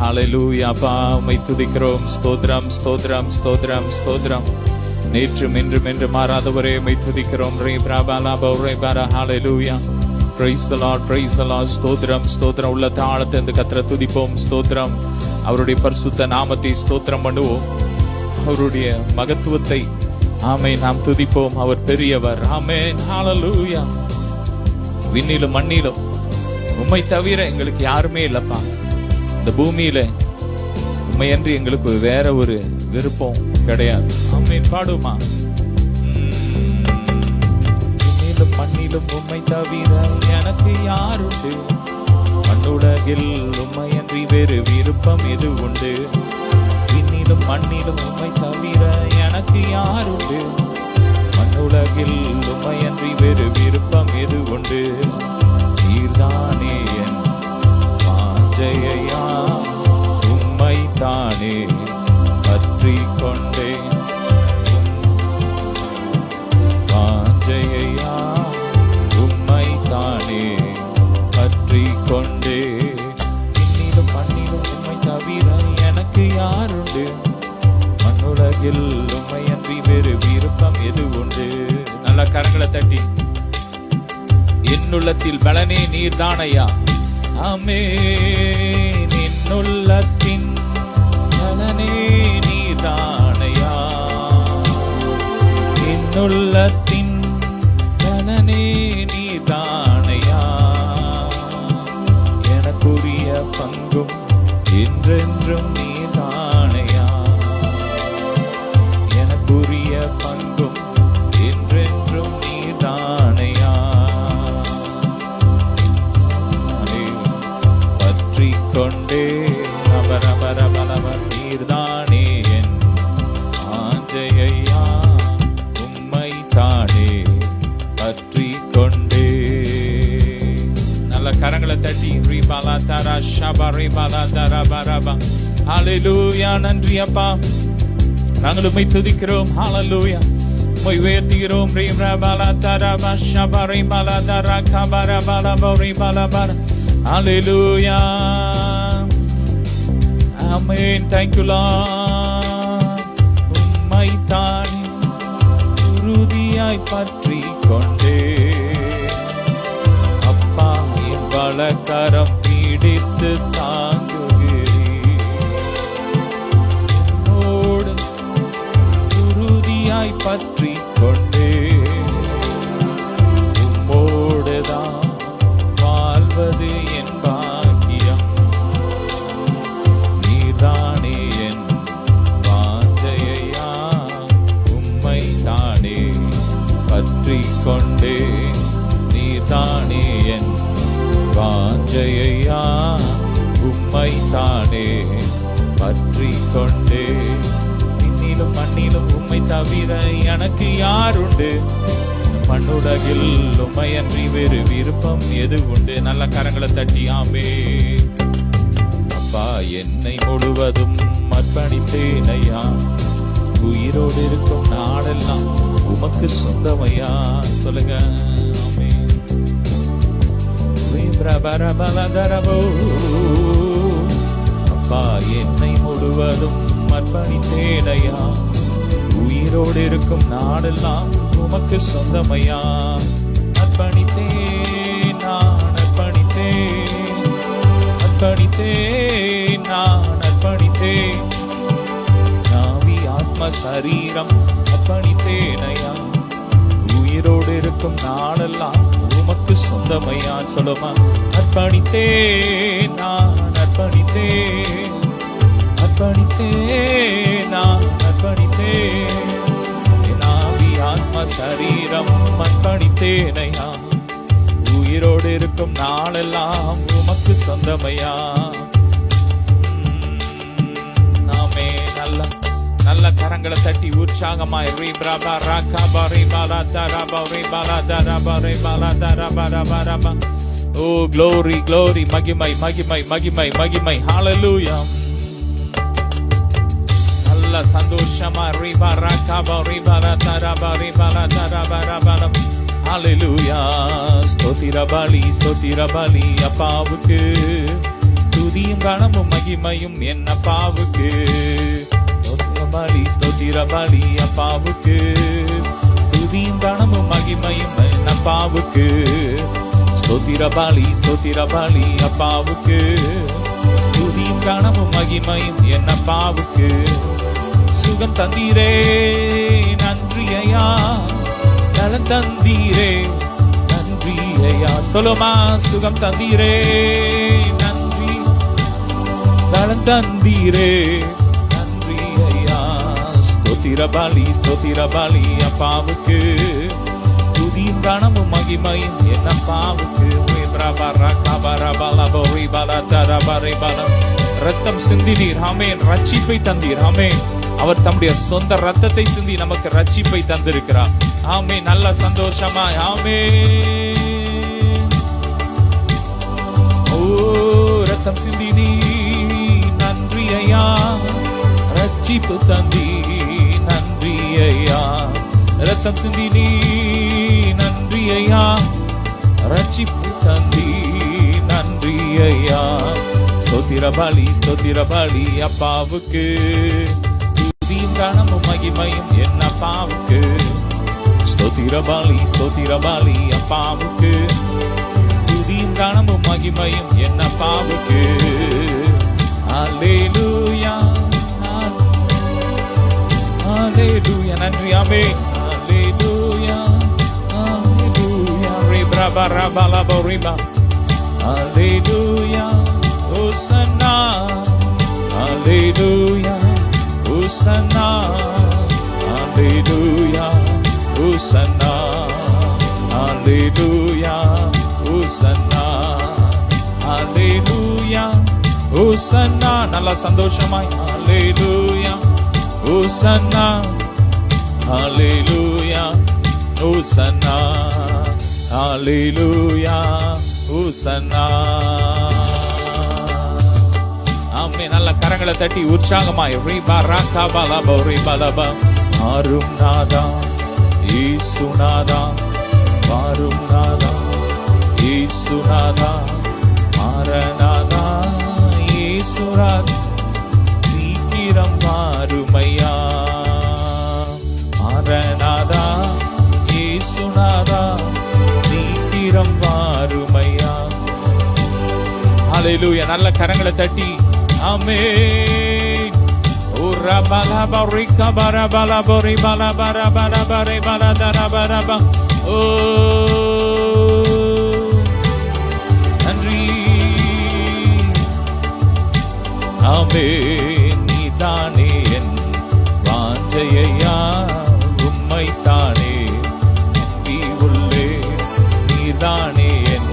ஹல்லேலூயா. அப்பா உம்மை துதிக்கிறோம். ஸ்தோத்திரம் ஸ்தோத்திரம் ஸ்தோத்திரம் ஸ்தோத்திரம். நேற்றும் இன்றும் என்று மாறாதவரே உம்மை துதிக்கிறோம். ஹல்லேலூயா. Praise the Lord, praise the Lord. ஸ்தோத்திரம் ஸ்தோத்திரம். உள்ள தாளத்தை இந்த கர்த்தரை துதிப்போம். ஸ்தோத்திரம். அவருடைய பரிசுத்த நாமத்தை ஸ்தோத்திரம் பண்ணுவோம். அவருடைய மகத்துவத்தை ஆமென் நாம் துதிப்போம். அவர் பெரியவர். ஆமென். ஹல்லேலூயா. விண்ணிலும் மண்ணிலும் உம்மை தவிர எங்களுக்கு யாருமே இல்லப்பா. இந்த பூமியில உம்மை அன்றி எங்களுக்கு வேற ஒரு விருப்பம் கிடையாது. ஆமென். பாடுமா. விண்ணிலும் மண்ணிலும் உம்மை தவிர எனக்கு யாருண்டு? மண்ணுலகில் உம்மை அன்றி வேறு விருப்பம் எது உண்டு? விண்ணிலும் மண்ணிலும் உம்மை தவிர எனக்கு யாருண்டு? மண்ணுலகில் உம்மை அன்றி வேறு விருப்பம் எது உண்டு? நீர்தானே என் வாஞ்சையா, உம்மை தானே பற்றி கொண்டேன். வாஞ்சையா, உம்மை தானே பற்றி கொண்டே. விண்ணிலும் மண்ணிலும் உம்மை தவிர எனக்கு யாருண்டு? மண்ணுலகில் உம்மை அன்றி வேறு விருப்பம் எது உண்டு? நல்ல கரங்களை தட்டி என்னுள்ளத்தில் பலனே நீர்தானையா. ஆமென். என்னுள்ளத்தின் பலனே நீர்தானையா. என்னுள்ளத்தின் பலனே நீர்தானையா. எனக்குரிய பங்கும் என்றென்றும் நீர்தானையா. எனக்குரிய பங்கும் என்றென்றும் நீர்தானையா. பற்றி கொண்டே நபரபரபலவர் நீர்தானே என் வாஞ்சையா, உம்மை தானே பற்றி கொண்டே. நல்ல கரங்களை தட்டி ரீபாலா தாரா ஷபா ரீபாலா தாரா பரபா. ஹல்லேலூயா. நன்றி அப்பா. நாங்கள் உம்மை துதிக்கிறோம். ஹல்லேலூயா. உம்மை உயர்த்துகிறோம். ரீபாலா தாரா ஷபா ரீபாலா தாரா கபரா பலபா ரீபாலா பர. Hallelujah. Amen. Thank you, Lord. உம்மை தானே உறுதியாய் பற்றி கொண்டே. அப்பா என் வலக்கரம் பிடித்து தாங்குகிறீர். உம்மோடு உறுதியாய் பற்றி கொண்டே. உம்மோடுதான் வாழ்வது என் பாக்கியம். நீதானே என் வாஞ்சையா, உம்மை தானே பற்றி கொண்டே. நீதானே என் வாஞ்சையா, உம்மை தானே பற்றி கொண்டே. விண்ணிலும் மண்ணிலும் உம்மை தவிர எனக்கு யாருண்டு? மண்ணுலகில் உம்மை அன்றி வேறு விருப்பம் எது உண்டு? நல்ல கரங்களை தட்டி ஆமென். அப்பா என்னை முழுவதும் அர்ப்பணித்தேனையா. உயிரோடு இருக்கும் நாளெல்லாம் உமக்கு சொந்தமையா. சொல்லுங்க. ஆமென். அப்பா என்னை முழுவதும் அர்ப்பணித்தேனையா. உயிரோடு இருக்கும் நாளெல்லாம் உமக்கு சொந்தமையா. அர்ப்பணித்தேன் நான் அர்ப்பணித்தேன். அர்ப்பணித்தேன் நான் அர்ப்பணித்தேன். நாவி ஆத்ம சரீரம் அர்ப்பணித்தேனையா. உயிரோடு இருக்கும் நாளெல்லாம் உமக்கு சொந்தமையா. சொல்லுமா. அர்ப்பணித்தேன் நான் அர்ப்பணித்தேன். அர்ப்பணித்தேன் நான் அர்ப்பணித்தேன். ஆத்ம சரீரம் அர்ப்பணித்தேனையா. உயிரோடு இருக்கும் நாளெல்லாம் உமக்கு சொந்தமையா. நாமே நல்ல நல்ல கரங்களை தட்டி உற்சாகமாய் ரீப்ரபா ராகாபா ரீபாலா தரபா ரீபாலா தரபா ரீபாலா தரபா ரபா ரபா. ஓ க்ளோரி க்ளோரி. மகிமை மகிமை மகிமை மகிமை. ஹல்லேலூயா. சந்தோஷமா ரிபாரா காபா ரிபாரா தரபா ரிபாலா தரபா ரபா. ஹல்லேலூயா. ஸ்தோத்திர பலி அப்பாவுக்கு. துதியும் கனமும் மகிமையும் என் அப்பாவுக்கு. ஸ்தோத்திர பலி அப்பாவுக்கு. துதியும் கனமும் மகிமையும் என் அப்பாவுக்கு. ஸ்தோத்திர பலி அப்பாவுக்கு. துதியும் கனமும் மகிமையும் என் அப்பாவுக்கு. சுகம் தந்தீரே நன்றி ஐயா, நலம் தந்தீரே நன்றி ஐயா. சொல்லுமா, சுகம் தந்தீரே நன்றி, நலம் தந்தீரே நன்றி ஐயா. ஸ்தோத்திர பலி அப்பாவுக்கு. துதியும் கனமும் மகிமையும் என் அப்பாவுக்கு. ரத்தம் சிந்தினீர், ஆமென். ரட்சிப்பை தந்தீர், ஆமென். அவர் தம்முடைய சொந்த ரத்தத்தை சிந்தி நமக்கு ரட்சிப்பை தந்திருக்கிறார், ஆமென். நல்ல சந்தோஷமாய், ஆமென். ஓ ரத்தம் சிந்தினீ நன்றி ஐயா, ரட்சிப்பு தந்தி நன்றி ஐயா. ரத்தம் சிந்தினீ நன்றி ஐயா, ரட்சிப்பு தந்தி நன்றி ஐயா. ஸ்தோத்திர பலி அப்பாவுக்கு. துதியும் கனமும் மகிமையும் என் அப்பாவுக்கு. ஸ்தோத்திர பலி அப்பாவுக்கு. துதியும் கனமும் மகிமையும் என் அப்பாவுக்கு. அல்லேலூயா அல்லேலூயா. நன்றி, ஆமென். அல்லேலூயா அல்லேலூயா. Alleluia, Hosanna, Alleluia, Hosanna, Alleluia, Hosanna, Alleluia, Hosanna, Alleluia, Hosanna. நல்ல சந்தோஷமாய், Alleluia, Hosanna, Alleluia, Hosanna, Alleluia, Hosanna. ஆமென். நல்ல கரங்களை தட்டி உற்சாகமாய் மாறும் நாதா இயேசுநாதா, மாறும் நாதா இயேசுநாதா, மாறநாதா இயேசுநாதா, சீக்கிரம் மாறுமையா. மாறநாதா இயேசுநாதா, சீக்கிரம் மாறுமையா. ஹல்லேலூயா. நல்ல கரங்களை தட்டி ஆமென். ஓ ரபலா பரிகா பரபலா பரி பலா பரபலா பரி பலா தரபரபா. ஓ நன்றி ஆமென். நீதானே என் வாஞ்சையா, உம்மைத்தானே நம்பி உள்ளே. நீதானே என்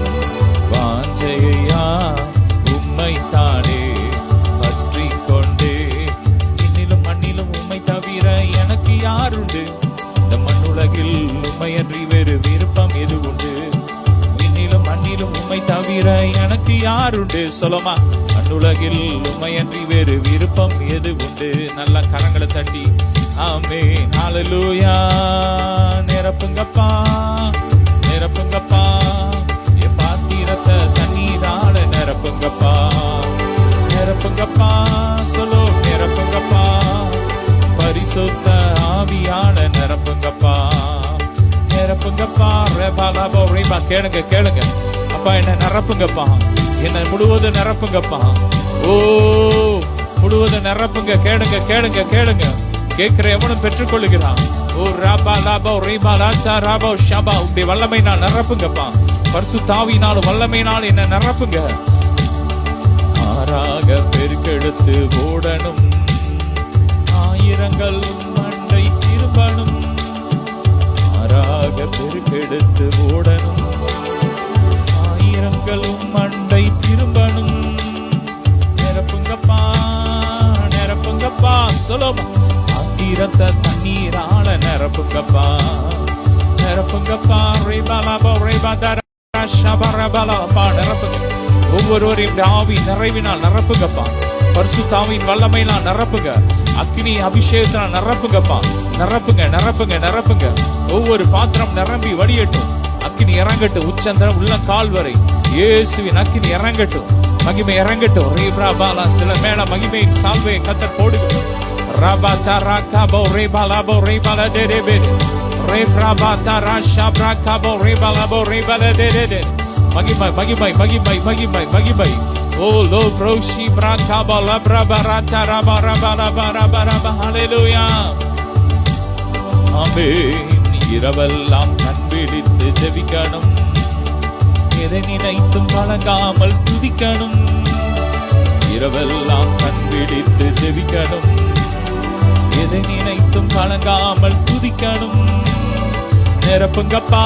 வாஞ்சையா, உம்மைத்தானே பற்றி கொண்டே. இன்னிலும் மண்ணிலும் உம்மை தவிர எனக்கு யாருண்டு? இந்த மண்ணுலகில் உம்மையன்றி வேறு விருப்பம் எது உண்டு? இன்னிலும் மண்ணிலும் உம்மை தவிர எனக்கு யாருண்டு? சொல்லமா, மண்ணுலகில் உம்மையன்றி வேறு விருப்பம் எது உண்டு? நல்ல கரங்களை தட்டி ஆமென். ஹல்லேலூயா. நிரப்புங்கப்பா, நிரப்புங்கப்பா, என் பாத்திரத்தை தண்ணீரால நிரப்புங்கப்பா, நிரப்புங்கப்பா. சொல்லோ, நிரப்புங்கப்பா, பரிசுத்த ஆவியால நிரப்புங்கப்பா, நிரப்புங்கப்பா. கேளுங்க கேளுங்க, அப்பா என்ன நிரப்புங்கப்பா, என்ன முழுவதும் நிரப்புங்கப்பா. ஓ முழுவதும் நிரப்புங்க. கேளுங்க கேளுங்க கேளுங்க, கேட்கிற எவனும் பெற்றுக்கொள்ளுகிறான். ஓ ராபா லாபா ரீபா லாச்சா ராபா ஷாபா. உடைய வல்லமையினால் நிரப்புங்கப்பா, பரிசுத்தாவியினால் வல்லமையினால் என்ன நிரப்புங்க. ஆறாக பெருக்கெடுத்து ஓடணும், ஆயிரங்கள் மண்டை திரும்பணும். ஆறாக பெருக்கெடுத்து ஓடணும், ஆயிரங்களும் மண்டை திரும்பணும். நிரப்புங்கப்பா, நிரப்புங்கப்பா. சொல்லுமா, ஆத்திரத்தை தண்ணீரால நிரப்புங்கப்பா, நிரப்புங்கப்பா. நிரப்புங்க. ஒவ்வொருவரையும் ஆவி நிறைவினால் நிரப்புங்கப்பா, பரிசுத்தாவின் வல்லமையினால் நிரப்புங்க, அக்கினி அபிஷேகத்தினால் நிரப்புங்கப்பா. நிரப்புங்க நிரப்புங்க நிரப்புங்க. ஒவ்வொரு பாத்திரம் நிரம்பி வடியட்டும். அக்கினி இறங்கட்டும், உச்சந்தரம் உள்ள கால் வரை இயேசுவின் அக்கினி இறங்கட்டும். மகிமை இறங்கட்டும். ரீப்ராபாலா சில மேல மகிமையின் சால்வை கத்தர் போடுங்க. ராபாதா ராகாபோ ரேபாலாபோ ரேபாலா தேடேபே ரேப்ராபாதா ராஷாப்ராகாபோ ரேபாலாபோ ரேபாலா தேடே. மகிமை மகிமை மகிமை மகிமை மகிமை. ஓ லோ ப்ரோஷி பிராகாபா லப்ராபாராதா ராபா ராபா ராபா ராபா ராபா. ஹல்லேலூயா. ஆமென். இரவெல்லாம் கண்பிடித்து ஜெபிக்கணும், எதை நினைத்தும் கலங்காமல் துதிக்கணும். இரவெல்லாம் கண்பிடித்து ஜெபிக்கணும், எதை நினைத்தும் கலங்காமல் துதிக்கணும். நிரப்புங்கப்பா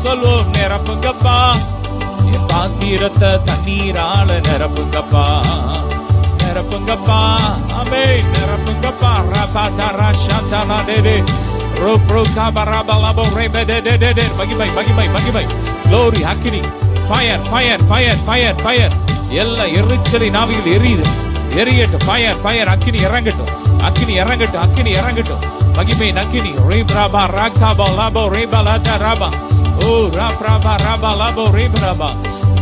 சொல்வோம், நிரப்புங்கப்பா என் பாத்திரத்தை தண்ணீரால நிரப்புங்கப்பா, நிரப்புங்கப்பா. ஆமென். நிரப்புங்கப்பா. ரபாதா ராஷாதா டேடே மகிமை மகிமை மகிமை. Glory, அக்கினி, fire fire fire fire fire. எல்லா எரிச்சலின் ஆவியில் எரியுது, எரியட்டும். Fire fire. அக்கினி இறங்கட்டும், அக்கினி இறங்கட்டும், அக்கினி இறங்கட்டும். மகிமை அக்கினி. ரேப்ராபா ராகாபா லாபோ ரேபாலாதா ராபா. ஓ ராப்ராபா ராபா லாபோ ரேப்ராபா.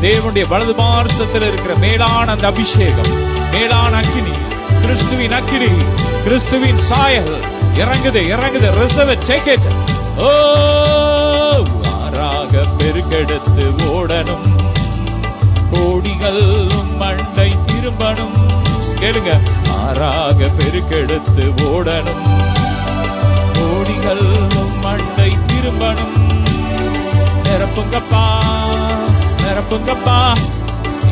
தேவனுடைய வலது பார்சத்தில் இருக்கிற மேலான அந்த அபிஷேகம், மேலான அக்கினி, கிறிஸ்துவின் அக்கினி, கிறிஸ்துவின் சாயல் இறங்குது இறங்குது. Reserve take it. ஓ ஆறாக பெருக்கெடுத்து ஓடணும், கோடிகள் மண்டை திரும்பணும். கேளுங்க. ஆறாக பெருக்கெடுத்து ஓடணும், கோடிகள் மண்டை திரும்பணும். நிரப்புங்கப்பா நிரப்புங்கப்பா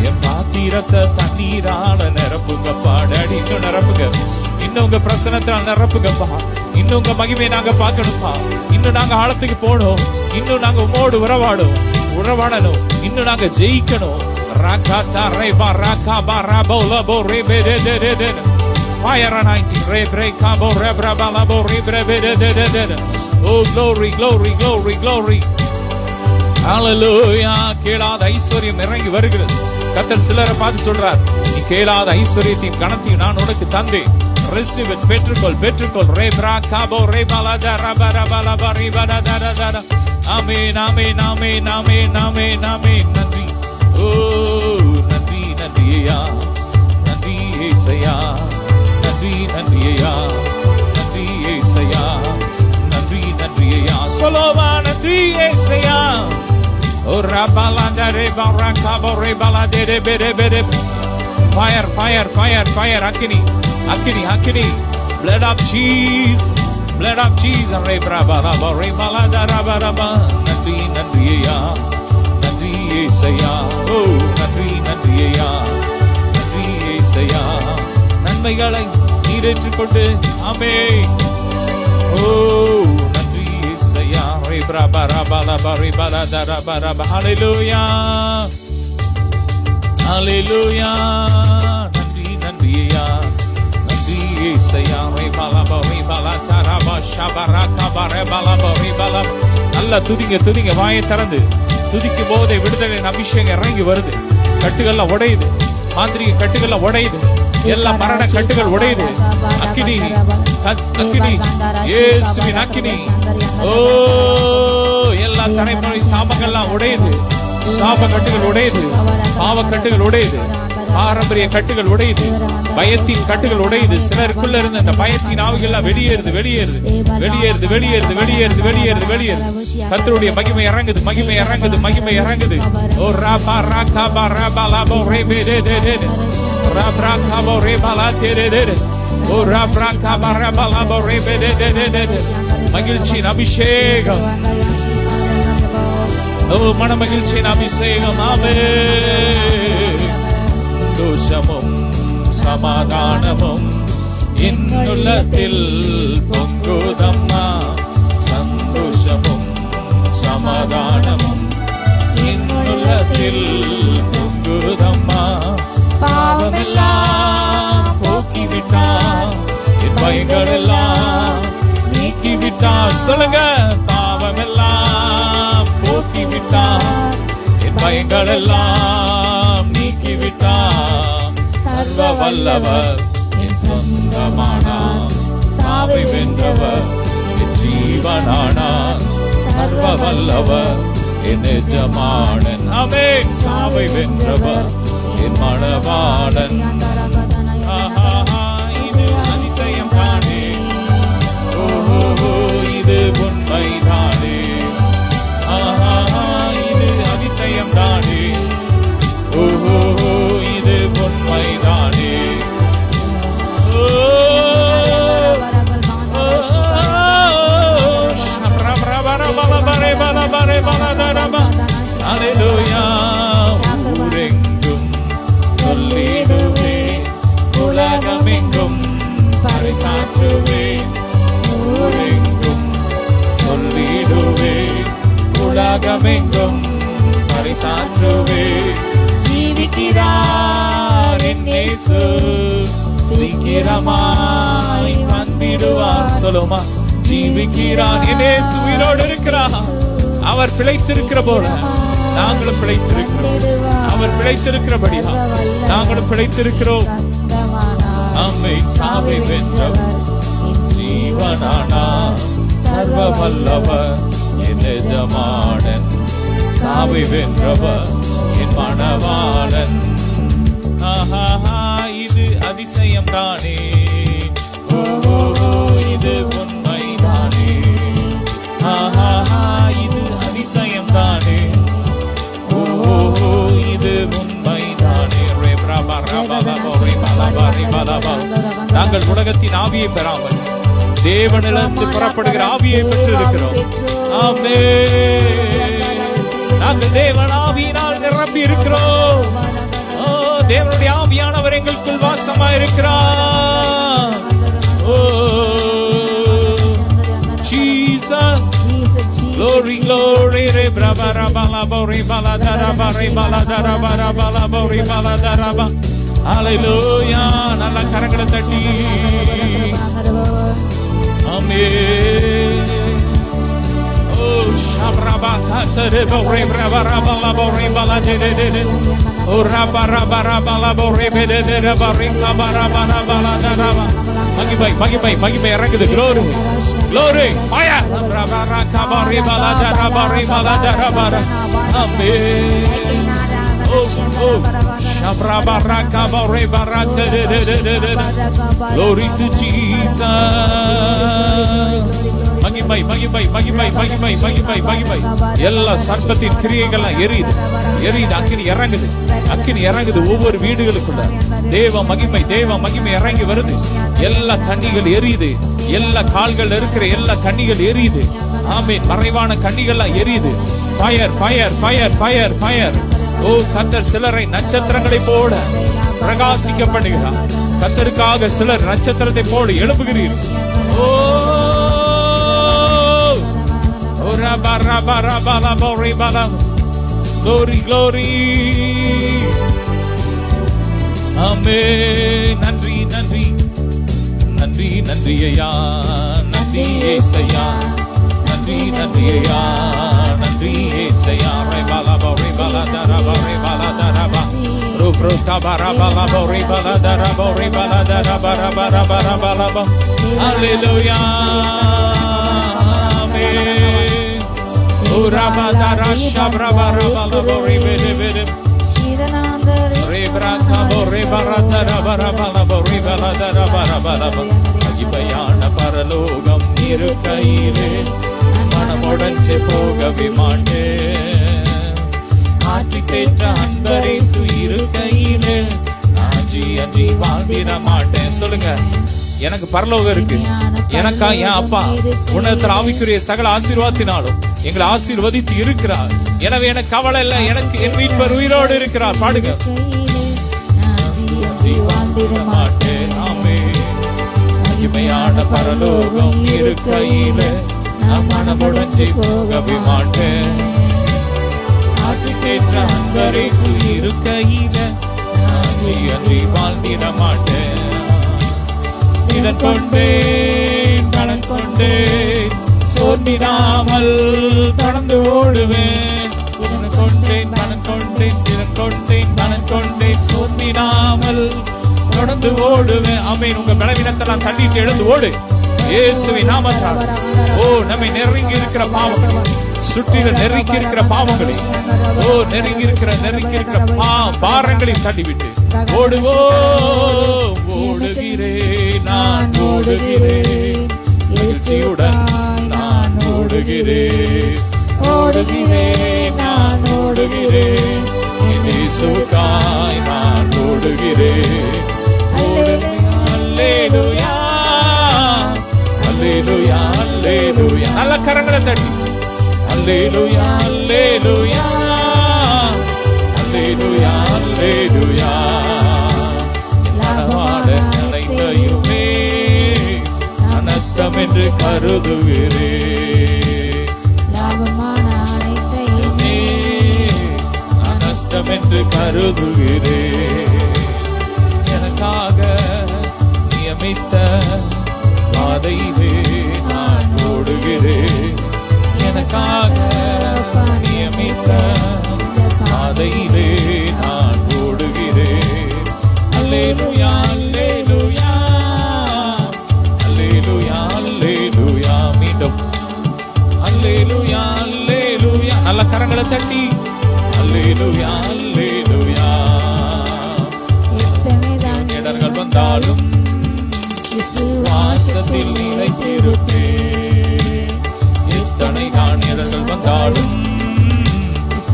என் பாத்திரத்தை தண்ணீரால நிரப்புங்கப்பா. டாடி இன்னும் நிரப்புங்க, இன்னும் உங்க பிரசனத்தால் நிரப்புங்கப்பா. இன்னும் உங்க மகிமையை நாங்க பார்க்கணும்பா. இன்னும் நாங்க ஆழத்துக்கு போகணும், இன்னும் நாங்க உமோடு உறவாடணும், இன்னும் நாங்க ஜெயிக்கணும். ராகாதா ரேபா ராகாபா ராபோ லபோ ரேபே டே டே டே டே. ஃபயர் அனாயிண்டிங் ரே பிரே காபோ ரேப்ராபா லபோ ரேப்ரே டே டே டே டே. ஓ glory glory glory glory. ஹல்லேலூயா. கேளாத ஐஸ்வர்யம் இறங்கி வருகிறது. கர்த்தர் சிலரை பார்த்து சொல்றார், நீ கேளாத ஐஸ்வர்யத்தையும் கனத்தையும் நான் உனக்கு தந்தேன். receive it. பெற்றுக்கொள் பெற்றுக்கொள். ரேப்ரா காபோ ரேபாலாதா ரபா ரபா லபா ரேபாடா டா டா டா. ஆமென் ஆமென் ஆமென் ஆமென் ஆமென் ஆமென். நன்றி. ஓ நன்றி நன்றி ஐயா, நன்றி ஏசையா, நன்றி நன்றி ஐயா, நன்றி ஏசையா, நன்றி நன்றி ஐயா. சொல்லுவா நன்றி ஏசையா. ஓ ரபாலாதா ரேபா காபோ ரேபாலாதே டே டே டே டே. Fire fire fire fire. அக்கினி அக்கினி அக்கினி. blood of Jesus, blood of Jesus. ரேப்ராபா ரேபாலாதா ரபா ரபா. நன்றி நன்றி ஐயா, நன்றி ஏசையா. ஓ நன்றி நன்றி ஐயா, நன்றி ஏசையா. நன்மைகளை நீர் ஏற்றுக்கொண்டு. ஆமென். ஓ நன்றி ஏசையா. ரேப்ராபா ரபா லபா ரேபாலாதா ரபா ரபா. ஹல்லேலூயா ஹல்லேலூயா. நன்றி நன்றி ஐயா, நன்றி ஏசையா. ரேபாலாபா ரேபாலாதா ரபா ஷபரா கபா ரேபாலாபா ரேபாலா. நல்லா துதிங்க துதிங்க. வாயை திறந்து துதிக்கும் போதே விடுதலின் அபிஷேகம் இறங்கி வருது. கட்டுகள்லாம் உடையுது, மாந்திரிக கட்டுகள்லாம் உடையுது, எல்லா மரண கட்டுகள் உடையுது. அக்கினி அக்கினி இயேசுவின் அக்கினி. ஓ எல்லா தலைமுறை சாபங்கள்லாம் உடையுது, சாப கட்டுகள் உடையுது, பாவ கட்டுகள் உடையுது, பாரம்பரிய கட்டுகள் உடையுது, பயத்தின் கட்டுகள் உடையுது. சிலருக்குள்ள இருந்த அந்த பயத்தின் ஆவிகள்லாம் வெளியேறுது வெளியேறுது வெளியேறுது வெளியேறுது வெளியேறுது வெளியேறுது வெளியேறுது. கர்த்தருடைய மகிமை இறங்குது, மகிமை இறங்குது, மகிமை இறங்குது. ஓ ராபா ராகாபா ராபா லாபோ ரேபே டே டே டே. ராபா காபோ ரேபாலா டே டே டே. ஓ ராபா காபா ராபா லாபோ ரேபே டே டே டே டே. மகிழ்ச்சியின் அபிஷேகம். ஓ மன மகிழ்ச்சியின் அபிஷேகம். ஆமென். சந்தோஷமும் சமாதானமும் என்னுள்ளத்தில் பொங்குதம்மா. சந்தோஷமும் சமாதானமும் என்னுள்ளத்தில் பொங்குதம்மா. பாவமெல்லாம் போக்கிவிட்டார், என் பயங்கள் எல்லாம் நீக்கிவிட்டார். சொல்லுங்க. பாவமெல்லாம் போக்கிவிட்டார், என் பயங்கள் எல்லாம் நீக்கிவிட்டார். சர்வ வல்லவர் என் சொந்தமானார், சாவை வென்றவர் என் ஜீவனானார். சர்வ வல்லவர் என் எஜமானன். ஆமென். சாவை வென்றவர் என் மணவாளன். இது அதிசயம் தானே, ஓஹோ இது உண்மைதானே, இது அதிசயம் தானே, ஓஹோ இது உண்மைதானே. ஊரெங்கும் சொல்லிடுவே, உலகமெங்கும் பறைசாற்றுவே, ஊரெங்கும் சொல்லிடுவே, உலகமெங்கும் பறைசாற்றுவே. ஜீவிக்கிறார் என் இயேசு, சீக்கிரமாய் வந்திடுவார். சொல்லுமா, ஜீவிக்கிறார் என் இயேசு, உயிரோடு இருக்கிறார். அவர் பிழைத்திருக்கிற போல நாங்களும் பிழைத்திருக்கிறோம். அவர் பிழைத்திருக்கிறபடியா நாங்களும் பிழைத்திருக்கிறோம். ஆமென். சாவை வென்றவர் ஜீவனானா, சர்வ வல்லவர் என் எஜமானன். சாவை வென்றவர் என் மணவாளன். இது அதிசயம் தானே, ஓஹோ இது உண்மைதானே, இது அதிசயம் தானே, ஓஹோ இது உண்மைதானே. நாங்கள் உலகத்தின் ஆவியை பெறாமல் தேவனிலிருந்து புறப்படுகிற ஆவியை பெற்றிருக்கிறோம். ஆமென். நாங்கள் தேவன் ஆவியினால் நிரம்பி இருக்கிறோம். தேவனுடைய ஆவியானவர் எங்களுக்குள் வாசமாயிருக்கிறார். ஓ Jesus, glory glory re brava rabala bori bala daraba re bala daraba rabala bori bala daraba. Hallelujah. நல்ல கரங்களை தட்டி ஆமென். Oh shabraba kasere bori brava rabala bori bala de de de. Oh raba raba rabala bori be de de bari kabara bala bala daraba. மகிமை இறங்குது. glory glory fire rabara kabari bala daraba bala daraba. Amen. Oh shabraba kabari barate de. Glory to Jesus. மகிமை எல்லா சர்ப்பத்தின் கிரியைகள் எரியுது. அக்கினி இறங்குது ஒவ்வொரு வீடுகளுக்குள்ள. தேவ மகிமை இறங்கி வருது. எல்லா கண்ணிகள் எரியுது. எல்லா கால்கள் இருக்கிற எல்லா கண்ணிகள் எரியுது. ஆமென். மறைவான கண்ணிகள்லாம் எரியுது. ஃபயர். ஓ கர்த்தர் சிலரை நட்சத்திரங்களை போல பிரகாசிக்க பண்ணுகிறார். கர்த்தருக்காக சிலர் நட்சத்திரத்தை போல எழுப்புகிறீர்கள். ஓ glory. ஆமென். நன்றி ஐயா, நன்றி ஏசையா, நன்றி ஐயா, நன்றி ஏசையா. ரே பாலா பௌரி பாலா தரபா ரே பாலா தரபா ரூப்ரு கபரா பாலா பௌரி பாலா தரபா ரே பாலா தரபா ரபா ரபா ரபா ரபா. ஹalleluya. ஆமென். ஓ ரபா தரா ஷப்ரபா ரபா பௌரி பெலே பெலே ரே பிரகா பௌரி பாலா தரபா ரபா பௌரி பாலா தரபா ரபா ரபா. மகிமையான பரலோகம் இருக்கையிலே மனமுடைஞ்சு போகவே மாட்டேன். ஆற்றி கேட்ட அன்பரேசு இருக்கையிலே அஞ்சி வாழ்ந்திட மாட்டேன். சொல்லுங்க, எனக்கு பரலோகம் இருக்கு. எனக்கா என் அப்பா உன்னதத்தில் ஆவிக்குரிய சகல ஆசீர்வாதத்தினாலும் எங்களை ஆசீர்வதித்து இருக்கிறார். எனவே எனக்கு கவலை இல்லை. எனக்கு என் மீட்பர் உயிரோடு இருக்கிறார். பாடுங்க. வாழ்ந்திட மாட்டேன். ஆமென். மகிமையான பரலோகம் இருக்கையிலே நான் மனமுடைஞ்சு போகவே மாட்டேன். ஆற்றி கேட்ட அன்பரேசு இருக்கையிலே அஞ்சி வாழ்ந்திட மாட்டேன். இதன் கொண்டேன் பலன் கொண்டேன் சோர்ந்திடாமல் தொடர்ந்து ஓடுவேன். இதன் கொண்டேன் பலன் கொண்டேன் இதன் கொண்டேன் பலன் கொண்டேன் சோர்ந்திடாமல் தொடர்ந்து ஓடுவேன். ஆமென். உங்க பலவீனத்தெல்லாம் தள்ளிட்டு எழுந்து ஓடு. இயேசுவின் நாமத்தால். ஓ நம்மை நெருங்கி இருக்கிற பாவம் சுற்றிலும் நெருங்கி இருக்கிற பாவங்களை, நெருங்கி இருக்கிற பாரங்களை தள்ளிவிட்டு ஓடுவோம். ஓடுகிறேன், நான் ஓடுகிறேன், எழுச்சியுடன் நான் ஓடுகிறேன். ஓடுகிறேன், நான் ஓடுகிறேன், இயேசுவுக்காய் நான் ஓடுகிறேன். அல்லேலூயா, அல்லேலூயா, அல்லேலூயா. நல்ல கரங்களை தட்டி அல்லேலூயா, அல்லேலூயா, அல்லேலூயா, அல்லேலூயா. எல்லாமான அனைத்தையுமே நஷ்டம் என்று கருதுகிறேன். லாபமான அனைத்தையுமே நஷ்டம் என்று கருதுகிறேன். எனக்காக நியமித்த பாதையிலே நான் ஓடுகிறேன். எனக்காக நியமித்த பாதையிலே நான் ஓடுகிறேன். அல்லேலூயா, அல்லேலூயா, அல்லேலூயா, அல்லேலூயா. மீண்டும் அல்லேலூயா, அல்லேலூயா. நல்ல கரங்களை தட்டி அல்லேலூயா, அல்லேலூயா. இடர்கள் வந்தாலும் விசுவாசத்தில் நிலைத்திருப்பேன். எத்தனை இடர்கள் வந்தாலும்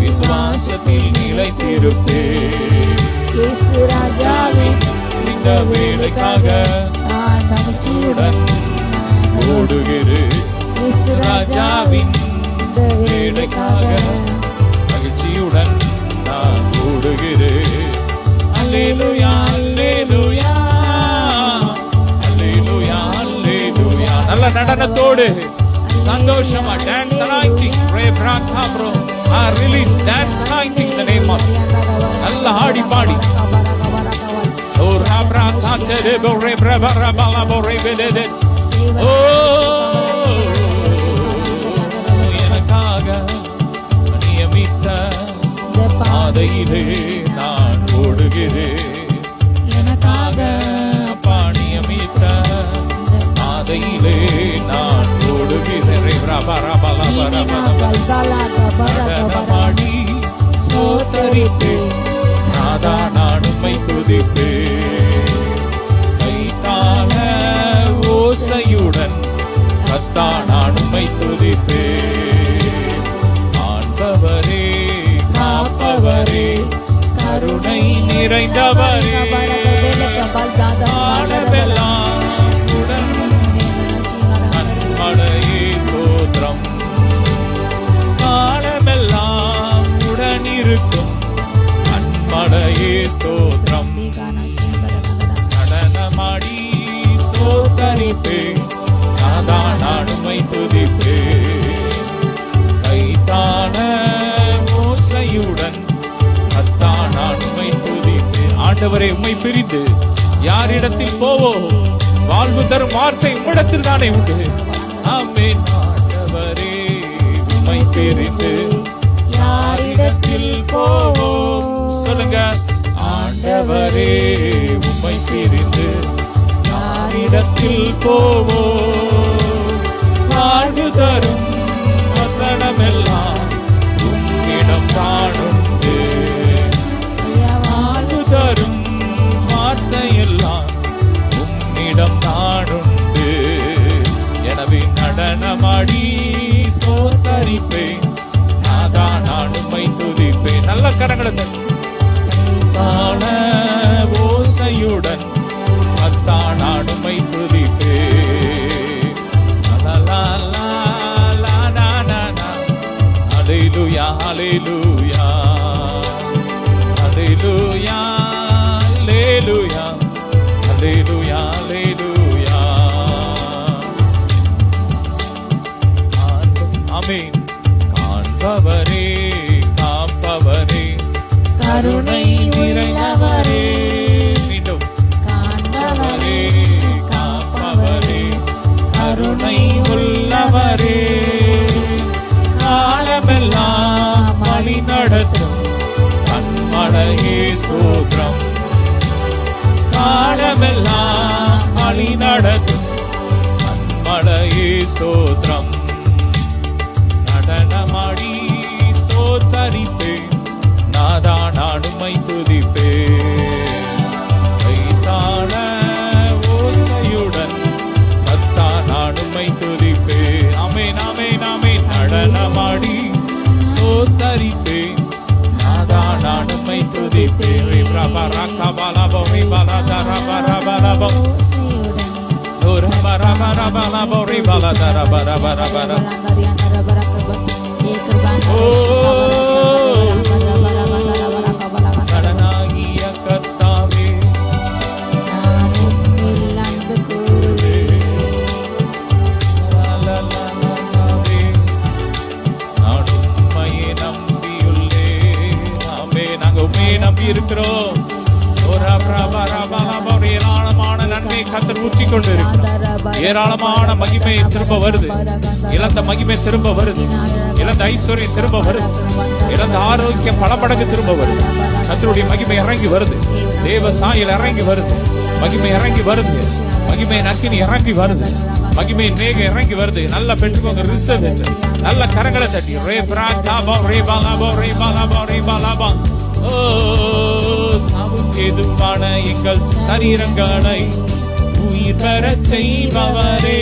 விசுவாசத்தில் நிலைத்திருப்பேன். இயேசு ராஜாவின் இந்த வேலைக்காக நான் மகிழ்ச்சியுடன் ஓடுகிறேன். இயேசு ராஜாவின் இந்த வேலைக்காக மகிழ்ச்சியுடன் நான் ஓடுகிறேன். அல்லேலூயா, அல்லேலூயா, அல்லேலூயா, அல்லேலூயா. நல்ல நடனத்தோடு சந்தோஷமா டான்ஸ் அனாயிண்டிங் ப்ரே பிரார்த்தனா ப்ரோ ரிலீஸ் டான்ஸ் அனாயிண்டிங் இந்த நேம் ஆஃப் நல்ல ஆடி பாடி ஓ ராப்ரா தாச்சே போரே பிரபர பல போரே வெதே ஓ எனக்காக நியமித்த பாதையிலே நான் ஓடுகிறேன். எனக்காக நியமித்த பாதையிலே நான் ஓடுகிறேன். நடனமாடி சோதரிப்பேன், நாதா நான் உம்மை துதிப்பேன். கைத்தாள ஓசையுடன் கர்த்தா நான் உம்மை துதிப்பேன். ஆண்டவரே, காப்பவரே, கருணை நிறைந்தவரே, ஆழமெல்லாம் உடன் அன்படையே ஸ்தோத்திரம். காலமெல்லாம் உடன் இருக்கும் அன்படையே ஸ்தோத்திரம். நடனமாடி ஸ்தோத்தரிப்பேன், நாதா நான் உம்மை துதிப்பேன். கைத்தாள ஓசையுடன் கர்த்தா நான் உம்மை துதிப்பேன். ஆண்டவரே, உம்மை பிரிந்து யாரிடத்தில் போவோம்? வாழ்வு தரும் வார்த்தை உம்மிடத்தில் தானே உண்டு. ஆமென். ஆண்டவரே, உம்மை பிரிந்து யாரிடத்தில் போவோம்? சொல்லுங்க. ஆண்டவரே, உம்மை பிரிந்து யாரிடத்தில் போவோம்? வாழ்வு தரும் வசனமெல்லாம் உம்மிடம் தானுண்டு. வாழ்வு தரும் வார்த்தையெல்லாம் உம்மிடம் தானுண்டு. எனவே நடனமாடி ஸ்தோத்தரிப்பேன், நாதா நான் உம்மை துதிப்பேன். நல்ல கரங்களை தாள ஓசையுடன் கர்த்தா நான் உம்மை துதிப்பேன். ஹல்லேலூயா, ஹல்லேலூயா, ஹல்லேலூயா, ஹல்லேலூயா, ஹல்லேலூயா, ஹல்லேலூயா. ஆமென். காண்பவரே, காப்பவரே, கருணை நிறைந்தவரே. மீண்டும். காண்பவரே, காப்பவரே, கருணை உள்ளவரே, காலமெல்லாம் வழி நடத்தும் கண்மலையே ஸ்தோத்திரம். காலமெல்லாம் வழி நடத்தும் கண்மலையே ஸ்தோத்திரம். நடனமாடி கடனாகிய கர்த்தாவே நம்பி இருக்கிறோம். ஏராளமான நன்மை கர்த்தர் ஊற்றி கொண்டு இருக்கிறார். ஏராளமான மகிமை திரும்ப வருது. இழந்த மகிமை திரும்ப வருது. இழந்த ஐஸ்வர்யம் திரும்ப வருது. இழந்த ஆரோக்கியம் பல மடங்கு திரும்ப வருது. கர்த்தருடைய மகிமை இறங்கி வருது. தேவ சாயல் இறங்கி வருது. மகிமை இறங்கி வருது. மகிமை அக்கினி இறங்கி வருது. மகிமையின் மேகம் இறங்கி வருது. நல்லா பெற்றுக்கோங்க. ரிசர்வ் நல்ல கரங்களை தட்டி ரே பிராகாபா ரே பாலாபா ரே பாலாபா ரே பாலாபா. ஓ சாவுக்கேதுவான எங்கள் சரீரங்களை உயிர் பெறச் செய்பவரே.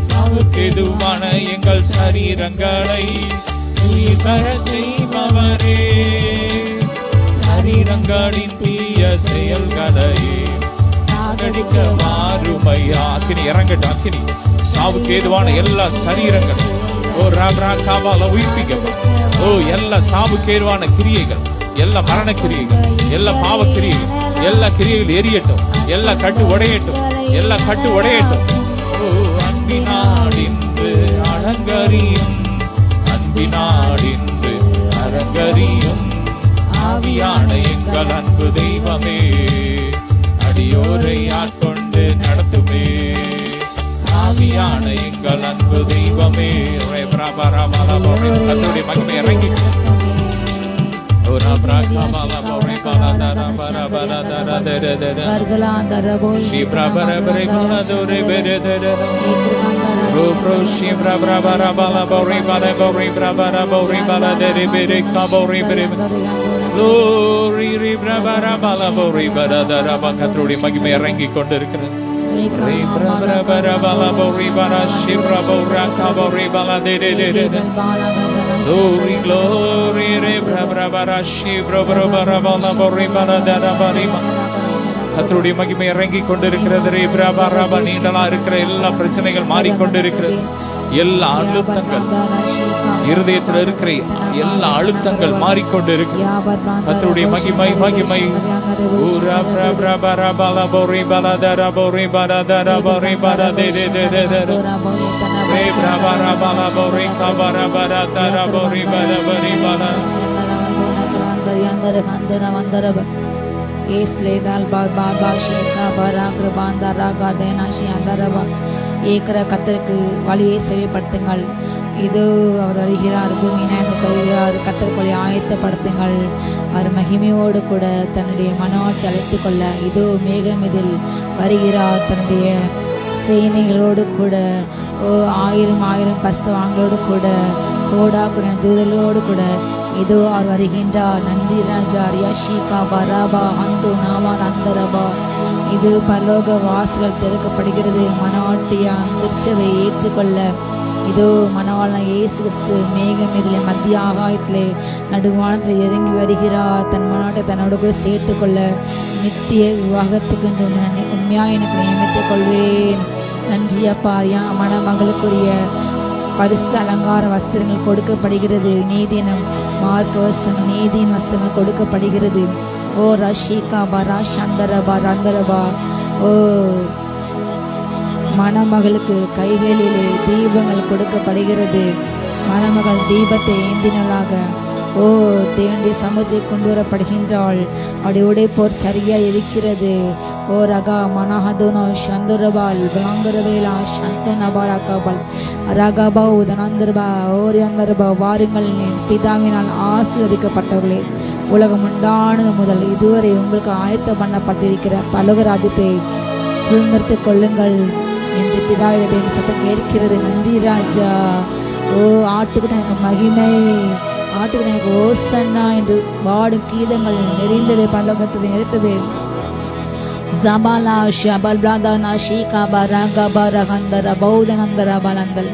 சாவுக்கேதுவான எங்கள் சரீரங்களை உயிர் பெறச் செய்பவரே. சரீரங்களின் தீய செயல்களை சாகடிக்க மாறுமையா. அக்கினி இறங்கட்டும். அக்கினி சாவுக்கு ஏதுவான எல்லா சரீரங்களும் ஓ ராப்ரா காபால உயிர்ப்பிக்கப்படும். ஓ எல்லா சாவுக்கு ஏதுவான கிரியைகள், எல்லா மரண கிரியைகள், எல்லா பாவ கிரியைகள், எல்லா கிரியைகள் எரியட்டும். எல்லா கட்டு உடையட்டும். எல்லா கட்டு உடையட்டும். ஓ அன்பினாடின்று அலங்கரியும், அன்பினாடின்று அலங்கரியும் ஆவியான எங்கள் அன்பு தெய்வமே. அடியோரை ஆட்கொண்டு நடத்துமே. ஆவியான எங்கள் அன்பு தெய்வமே. கர்த்தருடைய மகிமை இறங்கி கர்த்தருடைய மகிமை இறங்கி கொண்டிருக்கிறது. Glory, glory, கர்த்தருடைய மகிமை இறங்கி கொண்டிருக்கிறது. நீண்டலா இருக்கிற எல்லா பிரச்சனைகள் மாறிக்கொண்டிருக்கிறது. எல்லா அழுத்தங்கள், இருதயத்தில் இருக்கிற எல்லா அழுத்தங்கள் மாறிக்கொண்டிருக்கிறது. கர்த்தருடைய மகிமை மகிமை கர்த்தருக்கு வழியை செவிப்படுத்துங்கள். இதோ அவர் வருகிறார், பூமியினர் வருகிறார். கர்த்தருக்கு வழி ஆயத்தப்படுத்துங்கள். அவர் மகிமையோடு கூட தன்னுடைய மனவாட்டி அழைத்துக் கொள்ள இதோ மேகம் இதில் வருகிறார். தன்னுடைய சேனைகளோடு கூட ஆயிரம் பஸ்தவாங்களோடு கூட கோடாக்குன தூதர்களோடு கூட இதோ அவர் வருகின்றார். நன்றி ராஜா. ரியாஷிகா பராபா ஹந்து நாவான் அந்தரபா. இது பரலோக வாசல்கள் திறக்கப்படுகிறது. மனவாட்டியா திருச்சபை ஏற்றுக்கொள்ள இதோ மணவாளன் இயேசு கிறிஸ்து மேகம் இதிலே மத்திய ஆகாயத்திலே நடுவானத்தில் இறங்கி வருகிறார். தன் மனவாட்டை தன்னோடு கூட சேர்த்து கொள்ள நித்திய விவாகத்துக்கு உண்மையாக எனக்கு நியமித்துக் கொள்வேன். நன்றி அப்பா. மணமகளுக்குரிய பரிசுத்த அலங்கார வஸ்திரங்கள் கொடுக்கப்படுகிறது. நீதினம் மார்க்க வஸ்திரங்கள், நீதியின் வஸ்திரங்கள் கொடுக்கப்படுகிறது. ஓ ரஷிகா பரா சந்தரபா ரந்தரபா. ஓ மணமகளுக்கு கைகளிலே தீபங்கள் கொடுக்கப்படுகிறது. மணமகள் தீபத்தை ஏந்தினளாக ஓ தேவனுடைய சமூகத்தை கொண்டு வரப்படுகின்றாள். அவருடைய உடைப்போர் சரியாக இருக்கிறது. ஓ ரகா மனஹதுனோ சந்துரபால் பலாங்கரவேலா சந்தனபால் ரகபா உதனந்தர்பா ஓரியந்தர்பா. வாருங்கள் பிதாவினால் ஆசீர்வதிக்கப்பட்டவர்களே, உலகம் உண்டானது முதல் இதுவரை உங்களுக்கு ஆயத்தம் பண்ணப்பட்டிருக்கிற பரலோக ராஜ்யத்தை சுதந்திரத்துக் கொள்ளுங்கள் என்று பிதாவின் சத்தம் கேட்கிறது. நன்றி ராஜா. ஓ ஆட்டுக்குட்ட எனக்கு மகிமை, ஆட்டுக்குட்ட எனக்கு ஓசன்னா என்று வாடும் கீதங்கள் நிறைந்தது. பரலோகத்தை நிறைத்தது. ஜபாலா ஷபல் பிராதனா ஷீகாபா ரகபா ரகந்தர பௌதனந்தர பலந்தல்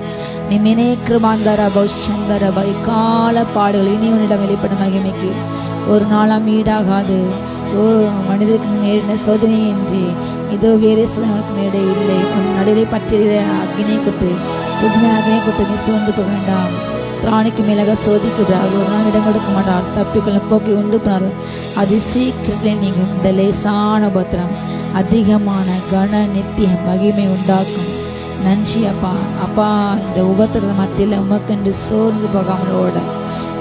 நிமினே கிருபாந்தர பௌஷந்தர கால பாடுகள் இனி உன்னிடம் வெளிப்படும் மகிமைக்கு ஒரு நாளாம் ஈடாகாது. ஓ மனிதருக்கு நேரின சோதனை என்று இதோ வேறு சோதனைக்கு நேரவில்லை. உன் நடுவே பற்றிய அக்னியை கொட்டு, புதுமை அக்னியை கொட்டு, நீ சோர்ந்து போக வேண்டாம். பிராணிக்கு மேலாக சோதிக்கிறார், ஒரு நாள் இடம் கொடுக்க மாட்டார். தப்பிக்கொள்ளும் போக்கை உண்டு பண்ணார், அது சீக்கிரத்தில் நீங்கும். இந்த லேசான பத்திரம் அதிகமான கன நித்திய மகிமை உண்டாக்கும். நன்றி அப்பா. அப்பா, இந்த உபத்திர மத்தியில் உமக்கென்று சோர்ந்து போகாமல் ஓட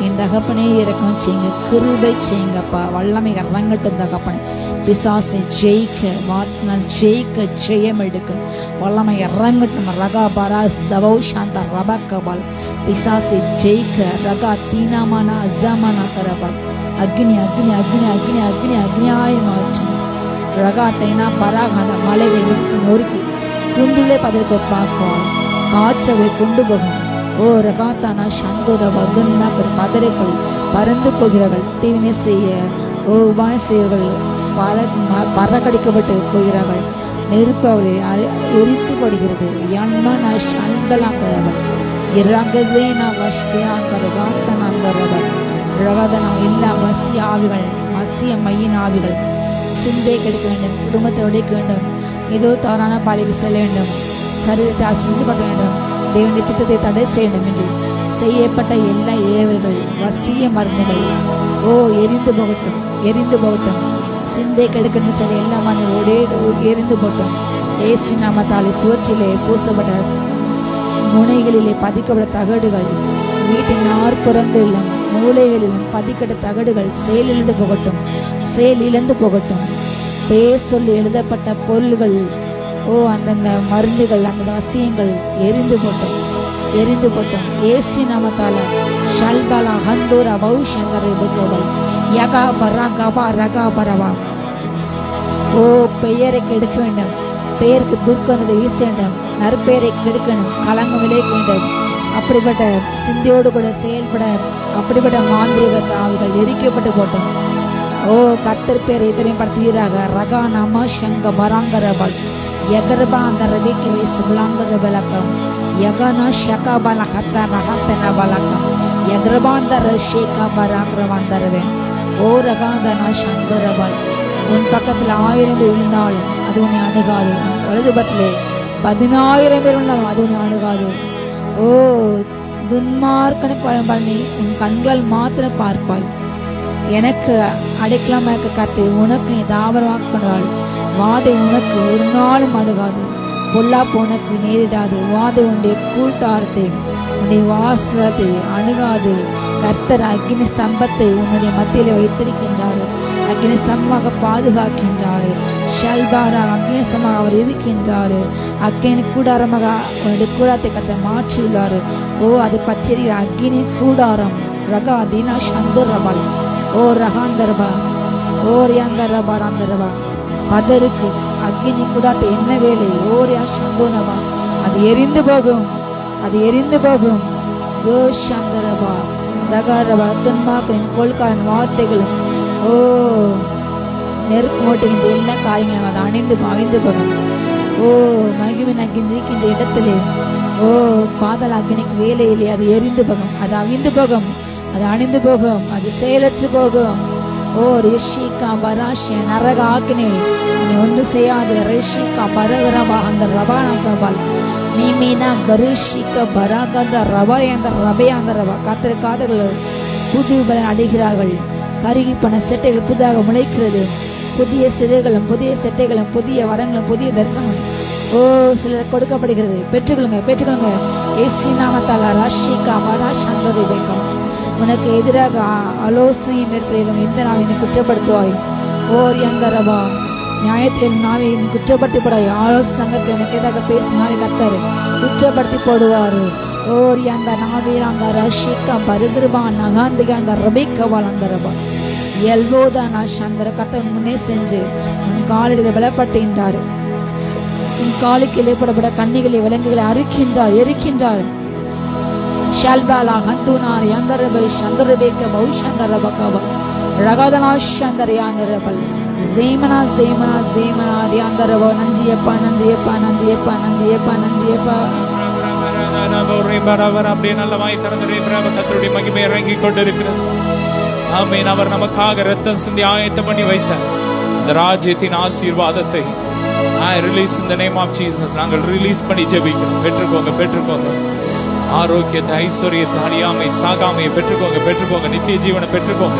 என் தகப்பனே இறக்கம் செய்யுங்க, கிருபை செய்யுங்கப்பா. வல்லமை இறங்கட்டும் தகப்பனை. பிசாசை ஜெயிக்க, வார்த்தைனால் ஜெயிக்க, ஜெயம் எடுக்க வல்லமை இறங்கட்டும். ரகா பரா தவௌ சாந்தா ரபா கபால். பிசாசை ஜெயிக்க ரகா தீனாமான அஜாமான கரபால். அக்னி அக்னி அக்னி அக்னி அக்னி அக்னியாய் மாற்றும். ரகா தைனா பராகாத மலையை நொறுக்கி குண்டுலே பதற்கு பார்க்குவாள். காற்றவை கொண்டு போகும். ஓ ரகாத்தானா சந்தோர வகுன்னா பதரைப்படி பறந்து போகிறார்கள். தீவினை செய்ய ஓ உபாய செய்யவர்கள் பறக்கடிக்கப்பட்டு போகிறார்கள். நெருப்பு அவளை எரித்து படுகிறது. யன்மனா சந்தலாங்கிறவள் இறங்கசேனா வஷ்கியாங்கிறவாத்தனாங்கிறவள் ரகதனா எல்லா மசிய ஆவிகள், மசிய மையின் ஆவிகள் சிந்தை கெடுக்க வேண்டும், குடும்பத்தை உடைக்க வேண்டும், ஏதோ தவறான பாதைக்கு செல்ல வேண்டும், சரீரத்தை அசுத்தப்படுத்த வேண்டும், தேவனுடைய திட்டத்தை தடை செய்ய வேண்டும் என்று செய்யப்பட்ட எல்லா ஏவல்கள், வசிய மருந்துகள் ஓ எரிந்து போகட்டும், எரிந்து போகட்டும். சிந்தை கெடுக்கணும் சில எல்லா மருந்துகளோடே எரிந்து போட்டோம். ஏசு நாமத்தாலே சுவற்றிலே பூசப்பட்ட முனைகளிலே பதிக்கப்பட்ட தகடுகள், வீட்டின் நாற்புறங்களிலும் மூலைகளிலும் பதிக்கப்பட்ட தகடுகள் செயலிழந்து போகட்டும், செயலிழந்து போகட்டும். பேர் சொல்லி எழுதப்பட்ட பொருள்கள் ஓ அந்தந்த மருந்துகள், அந்த வசியங்கள் எரிந்து போட்டோம், எரிந்து போட்டோம். ஏசு நாமத்தால ஷல்பலா ஹந்தூர பௌஷங்கரை புகவல் யகா பரா கபா ரகா பரவா. ஓ பெயரை கெடுக்க வேண்டும், பெயருக்கு துர்க்கனதை வீச வேண்டும், நற்பெயரை கெடுக்கணும், களங்கம் விளைவிக்க வேண்டும். அப்படிப்பட்ட சிந்தையோடு கூட செயல்பட அப்படிப்பட்ட மாந்திரிக தாள்கள் எரிக்கப்பட்டு போட்டோம். ஓ கர்த்தர் பேரை பெரியப்படுத்துவீராக. ரகா நம சங்க பராங்கரபல் எகர்பா அந்த ரவிக்கு வயசு விளாங்கர பலக்கம் யகனா ஷகா பல ஹத்த ரகத்தன பலக்கம் எகர்பாந்தர ஷேகா பராங்கிரவாந்தரவேன். ஓ ரகாந்தன சங்கரபல். உன் பக்கத்தில் 1000 பேர் விழுந்தாலும் அது உன்னை அணுகாது. வலதுபத்திலே 10,000 பேர் விழுந்தாலும் அது உன்னை அணுகாது. ஓ துன்மார்க்கனை பண்ணி உன் கண்கள் மாத்திரம் பார்ப்பாய். எனக்கு அடைக்கலமாக காத்து உனக்கு நீ தாவரமாக்கினால் வாதை உனக்கு ஒரு நாளும் அணுகாது, பொல்லாப்பு உனக்கு நேரிடாது. வாதை உன்னுடைய கூட்டாரத்தை உன்னுடைய வாசத்தை அணுகாது. கர்த்தர் அக்னி ஸ்தம்பத்தை உன்னுடைய மத்தியிலே வைத்திருக்கின்றார், அக்னி ஸ்தம்பமாக பாதுகாக்கின்றார். ஷல்பாரா அக்னி ஸ்தம்பமாக அவர் இருக்கின்றார். அக்னி கூடாரமாக உன்னுடைய கூடாரத்தை கர்த்தர் மாற்றியுள்ளார். ஓ அது பச்சரிகிற அக்னி கூடாரம். ரகா தீனா சந்தரபால். ஓ ரகாந்தரபா, ஓ ரியாந்தரபா ராந்தரபா. பதருக்கு அக்னி கூடாரத்தை என்ன வேலை? ஓரியா சந்தோனபா. அது எரிந்து போகும், அது எரிந்து போகும். ஓ சந்தரபா ரகாரபா. துன்மார்க்கரின் கொள்காரன் வார்த்தைகளும் ஓ நெருப்பு மூட்டுகின்ற எல்லா காரியங்களும் அது அழிந்து போகும். ஓ மகிமின் அக்னி இருக்கின்ற இடத்திலே ஓ பாதாள அக்னிக்கு வேலையிலே அது எரிந்து போகும், அது அவிந்து போகும், அது அணிந்து போகும், அது செயலற்று போகும். ஓ ரிஷிகா பராஷிய நரக ஆக்கினே நீ ஒன்று செய்யாது. ரிஷிகா பரகரபா அந்த ரபானகபால் நீ மீனா கருஷிக்க பராகந்த ரபா அந்த ரபே அந்த ரபா. காத்திருக்காதவர்கள் புது பலன் அடைகிறார்கள். கருகி போன செட்டைகள் புதிதாக முளைக்கிறது. புதிய சிறைகளும் புதிய செட்டைகளும் புதிய வரங்களும் புதிய தரிசனம் ஓ சிலர் கொடுக்கப்படுகிறது. பெற்றுக்கொள்ளுங்க, பெற்றுக்கொள்ளுங்க. ஏசு நாமத்தால ராஷிகா பராஷந்தரி வேகம். உனக்கு எதிராக ஆலோசனை இடத்திலும் எந்த நாவை நீ குற்றப்படுத்துவாய்? ஓர் எந்தரபா நியாயத்தில் நாவை நீ குற்றப்படுத்தப்படாய். ஆலோசனை சங்கத்தில் உனக்கு எதாக பேசும் நாவை கத்தாரு குற்றப்படுத்தி போடுவாரு. ஓர் அந்த நாவீராங்க ரஷிகா பருகிருபா நகாந்திக அந்த ரபிக்கவால் அந்த ரபா எல்வோதானா சந்திர கத்தன் முன்னே சென்று உன் காலடியில் பலப்பட்டுகின்றார். உன் காலுக்கு இலைப்படப்பட கண்ணிகளை விலங்குகளை அறுக்கின்றார், எரிக்கின்றார். ஷல்பாலா ஹந்துனார் யந்தரபை சந்தரபேக்க பௌஷந்தரபகவ ரகதனா சந்தரியாந்தரபல் ஜேமனா ஜேமனா ஜேமனா ரியாந்தரப. நன்றியப்பா நன்றியப்பா நன்றியப்பா நன்றியப்பா நன்றியப்பா. அப்படியே நல்லவாய் திறந்து கர்த்தருடைய மகிமை இறங்கி கொண்டிருக்கிறது. ஆமென். அவர் நமக்காக ரத்தம் சிந்தி ஆயத்தம் பண்ணி வைத்தார். அந்த ராஜ்யத்தின் ஆசீர்வாதத்தை I release in the name of Jesus. நாங்கள் ரிலீஸ் பண்ணி ஜெபிக்கிறோம். பெற்றுக்கோங்க, பெற்றுக்கோங்க. ஆரோக்கியத்தை, ஐஸ்வர்யத்தை, அழியாமை, சாகாமையை பெற்றுக்கோங்க, பெற்றுக்கோங்க. நித்திய ஜீவனை பெற்றுக்கோங்க.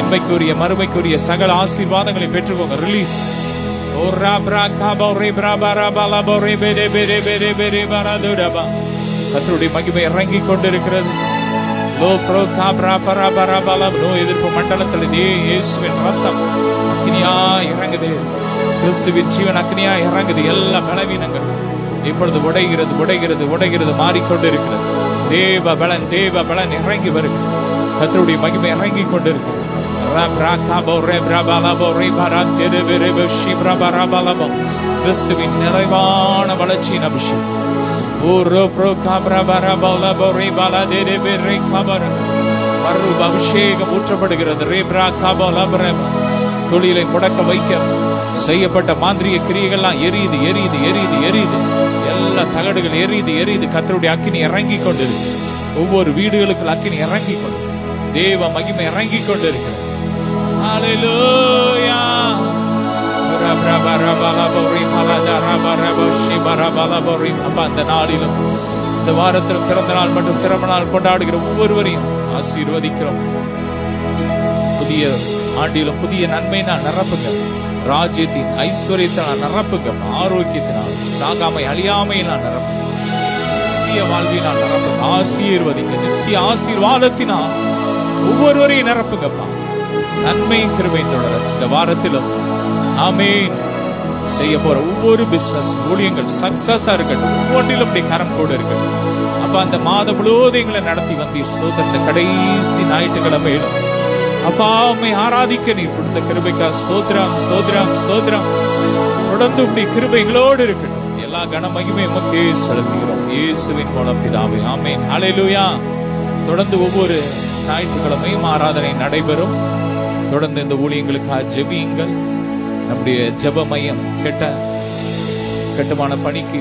இன்மைக்குரிய மறுமைக்குரிய சகல ஆசீர்வாதங்களை பெற்றுக்கோங்க. ரிலீஸ். கர்த்தருடைய மகிமை இறங்கி கொண்டிருக்கிறது. எதிர்ப்பு மண்டலத்தில் இயேசுவின் ரத்தம் அக்னியா இறங்குது. கிறிஸ்துவின் ஜீவன் அக்னியா இறங்குது. எல்லா பலவீனங்கள் இப்பொழுது உடைகிறது, உடைகிறது, உடைகிறது, மாறிக்கொண்டிருக்கிறது. தேவ பலன் இறங்கி வருகிறது. கர்த்தருடைய மகிமை இறங்கி கொண்டிருக்கிறது. கிறிஸ்துவின் நிறைவான வளர்ச்சியின் அபிஷேகம். அபிஷேகம் ஊற்றப்படுகிறது. தொழிலை முடக்க வைக்க செய்யப்பட்ட மாந்திரிய கிரியைகள்லாம் எரியுது, எரியுது, எரியுது, எரியுது. எல்லா தகடுகள் எரியுது, எரியுது. கர்த்தருடைய அக்கினி இறங்கி கொண்டிருக்கு. ஒவ்வொரு வீடுகளுக்கு அக்கினி இறங்கி கொண்டு தேவ மகிமை இறங்கி கொண்டிருக்கிறது. ஹல்லேலூயா. அந்த நாளிலும் இந்த வாரத்திலும் பிறந்த நாள் மற்றும் திருமண நாள் கொண்டாடுகிற ஒவ்வொருவரையும் ஆசீர்வதிக்கிறோம். புதிய ஆண்டிலும் புதிய நன்மையினால் நிரப்புங்க. ராஜ்யத்தின் ஐஸ்வர்யத்தினால் நிரப்புங்க. ஆரோக்கியத்தினால், சாகாமை, அழியாமையினால் நிரப்புங்க. நித்திய வாழ்வினால் நிரப்புங்க. ஆசீர்வதிங்க. நித்திய ஆசீர்வாதத்தினால் ஒவ்வொருவரையும் நிரப்புங்கப்பா. நன்மையும் கிருபையும் தொடர இந்த வாரத்திலும் ஆமென். செய்ய போற ஒவ்வொரு பிசினஸ் ஊழியங்கள் சக்சஸா இருக்கட்டும். ஒவ்வொன்றிலும் அப்படி கரம் கூட இருக்கட்டும். அப்ப அந்த மாத முழுவதும் எங்களை நடத்தி வந்தீர். சோதரத்தை கடைசி ஞாயிற்றுக்கிழமையிலும் அப்பா உம்மை ஆராதிக்க நீர் கொடுத்த கிருபைக்கா ஸ்தோத்திரம், ஸ்தோத்திரம், ஸ்தோத்திரம். தொடர்ந்து இப்படி கிருபை எங்களோடு இருக்கட்டும். எல்லா கன மகிமை உமக்கே செலுத்துகிறோம். இயேசுவின் மூலம் பிதாவே, ஆமென். ஹல்லேலூயா. தொடர்ந்து ஒவ்வொரு ஞாயிற்றுக்கிழமையும் ஆராதனை நடைபெறும். தொடர்ந்து இந்த ஊழியங்களுக்காக ஜெபியுங்கள். நம்முடைய ஜெப மையம் கட்டுமான பணிக்கு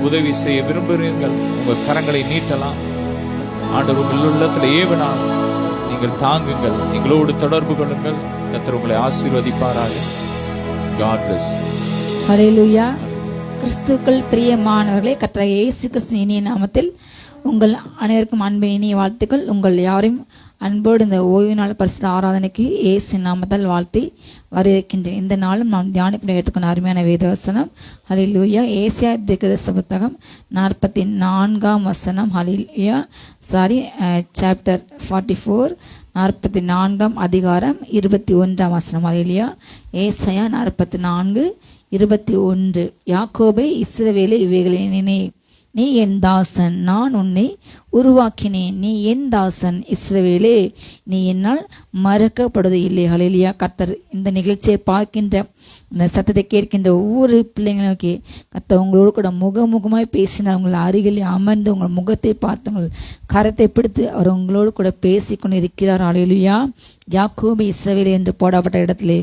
உதவி செய்ய விரும்புகிறீர்கள். உங்கள் கரங்களை நீட்டலாம். ஆண்டவர் உங்கள் உள்ளத்தில் ஏவினால் நீங்கள் தாங்குங்கள். எங்களோடு தொடர்பு கொள்ளுங்கள். கர்த்தர் உங்களை ஆசீர்வதிப்பாராக. God bless. ஹல்லேலூயா. கிறிஸ்துவுக்குள் பிரியமானவர்களே, கர்த்தர் இயேசு கிறிஸ்துவின் இனிய நாமத்தில் உங்கள் அனைவருக்கும் அன்பு இனிய வாழ்த்துக்கள். உங்கள் யாரையும் அன்போடு இந்த ஓய்வு நாள் பரிசுத்த ஆராதனைக்கு இயேசு நாமத்தால் வாழ்த்தி வரவேற்கின்றேன். இந்த நாளும் நாம் தியானிப்பு எடுத்துக்கொண்ட அருமையான வேதவசனம் ஹல்லேலூயா. ஏசாயா தீர்க்கதரிசி புத்தகம் 44ஆம் வசனம். ஹல்லேலூயா. சாப்டர் 44, 44ஆம் அதிகாரம் 21ஆம் வசனம். ஹல்லேலூயா. ஏசாயா 44:21. யாக்கோபே, இஸ்ரவேலே, இவைகளை நினை. நீ என் தாசன், நான் உன்னை உருவாக்கினேன். நீ என் தாசன் இஸ்ரவேலே, நீ என்னால் மறக்கப்படுவது இல்லை. ஹல்லேலூயா. கர்த்தர் இந்த நிகழ்ச்சியை பார்க்கின்ற, இந்த சத்தத்தை கேட்கின்ற ஒவ்வொரு பிள்ளைங்களுக்கே கர்த்தர் உங்களோடு கூட முகமுகமாய் பேசினார். உங்கள் அருகில் அமர்ந்து உங்கள் முகத்தை பார்த்து உங்கள் கரத்தை பிடித்து அவர் உங்களோடு கூட பேசிக்கொண்டு இருக்கிறார். ஹல்லேலூயா. யாக்கோபு இஸ்ரவேல் என்று போடப்பட்ட இடத்திலே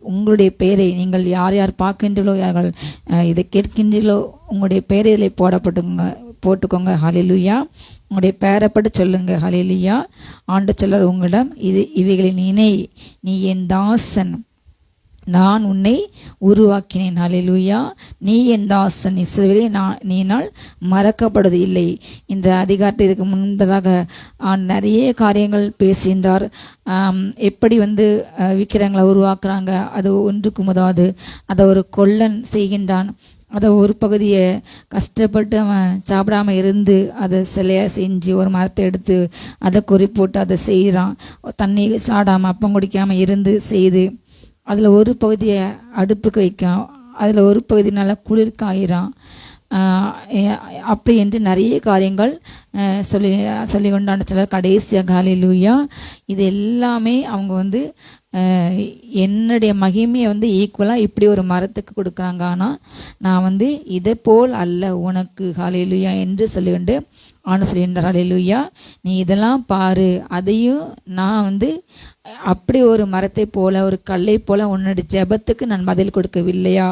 உங்களுடைய பெயரை நீங்கள் யார் யார் பார்க்கின்றீர்களோ, யார்கள் இதை கேட்கின்றீர்களோ, உங்களுடைய பெயரை இதில் போட்டுக்கோங்க. ஹல்லேலூயா. உங்களுடைய பெயரைப்பட்டு சொல்லுங்க. ஹல்லேலூயா. ஆண்டு சொல்லர் உங்களிடம் இவைகளை நினை. நீ என் தாசன், நான் உன்னை உருவாக்கினேன். ஹல்லேலூயா. நீ என் தாசன் இஸ்ரவேலே, நீ என்னால் மறக்கப்படுவது இல்லை. இந்த அதிகாரத்தை இதுக்கு முன்பதாக நிறைய காரியங்கள் பேசியிருந்தார். எப்படி விக்கிரங்களை உருவாக்குறாங்க, அது ஒன்றுக்கு முதலாவது அதை ஒரு கொல்லன் செய்கின்றான். அதை ஒரு பகுதியை கஷ்டப்பட்டு அவன் சாப்பிடாம இருந்து அதை சிலையாக செஞ்சு ஒரு மரத்தை எடுத்து அதை குறி போட்டு அதை செய்கிறான். தண்ணி சாடாமல் அப்பம் குடிக்காமல் இருந்து செய்து அதில் ஒரு பகுதியை அடுப்புக்கு வைக்கும், அதில் ஒரு பகுதி நல்லா குளிர் காயிறான். அப்படி என்று நிறைய காரியங்கள் சொல்லி கொண்டாண்ட சிலர் கடைசியாக ஹல்லேலூயா. இது எல்லாமே அவங்க என்னுடைய மகிமையை ஈக்குவலாக இப்படி ஒரு மரத்துக்கு கொடுக்குறாங்க. ஆனால் நான் இதை போல் அல்ல உனக்கு ஹல்லேலூயா என்று சொல்லிக்கொண்டு ஆண்டு சொல்லியிருந்தார். ஹல்லேலூயா. நீ இதெல்லாம் பாரு, அதையும் நான் அப்படி ஒரு மரத்தை போல, ஒரு கல்லை போல உன்னுடைய ஜெபத்துக்கு நான் பதில் கொடுக்கவில்லையா?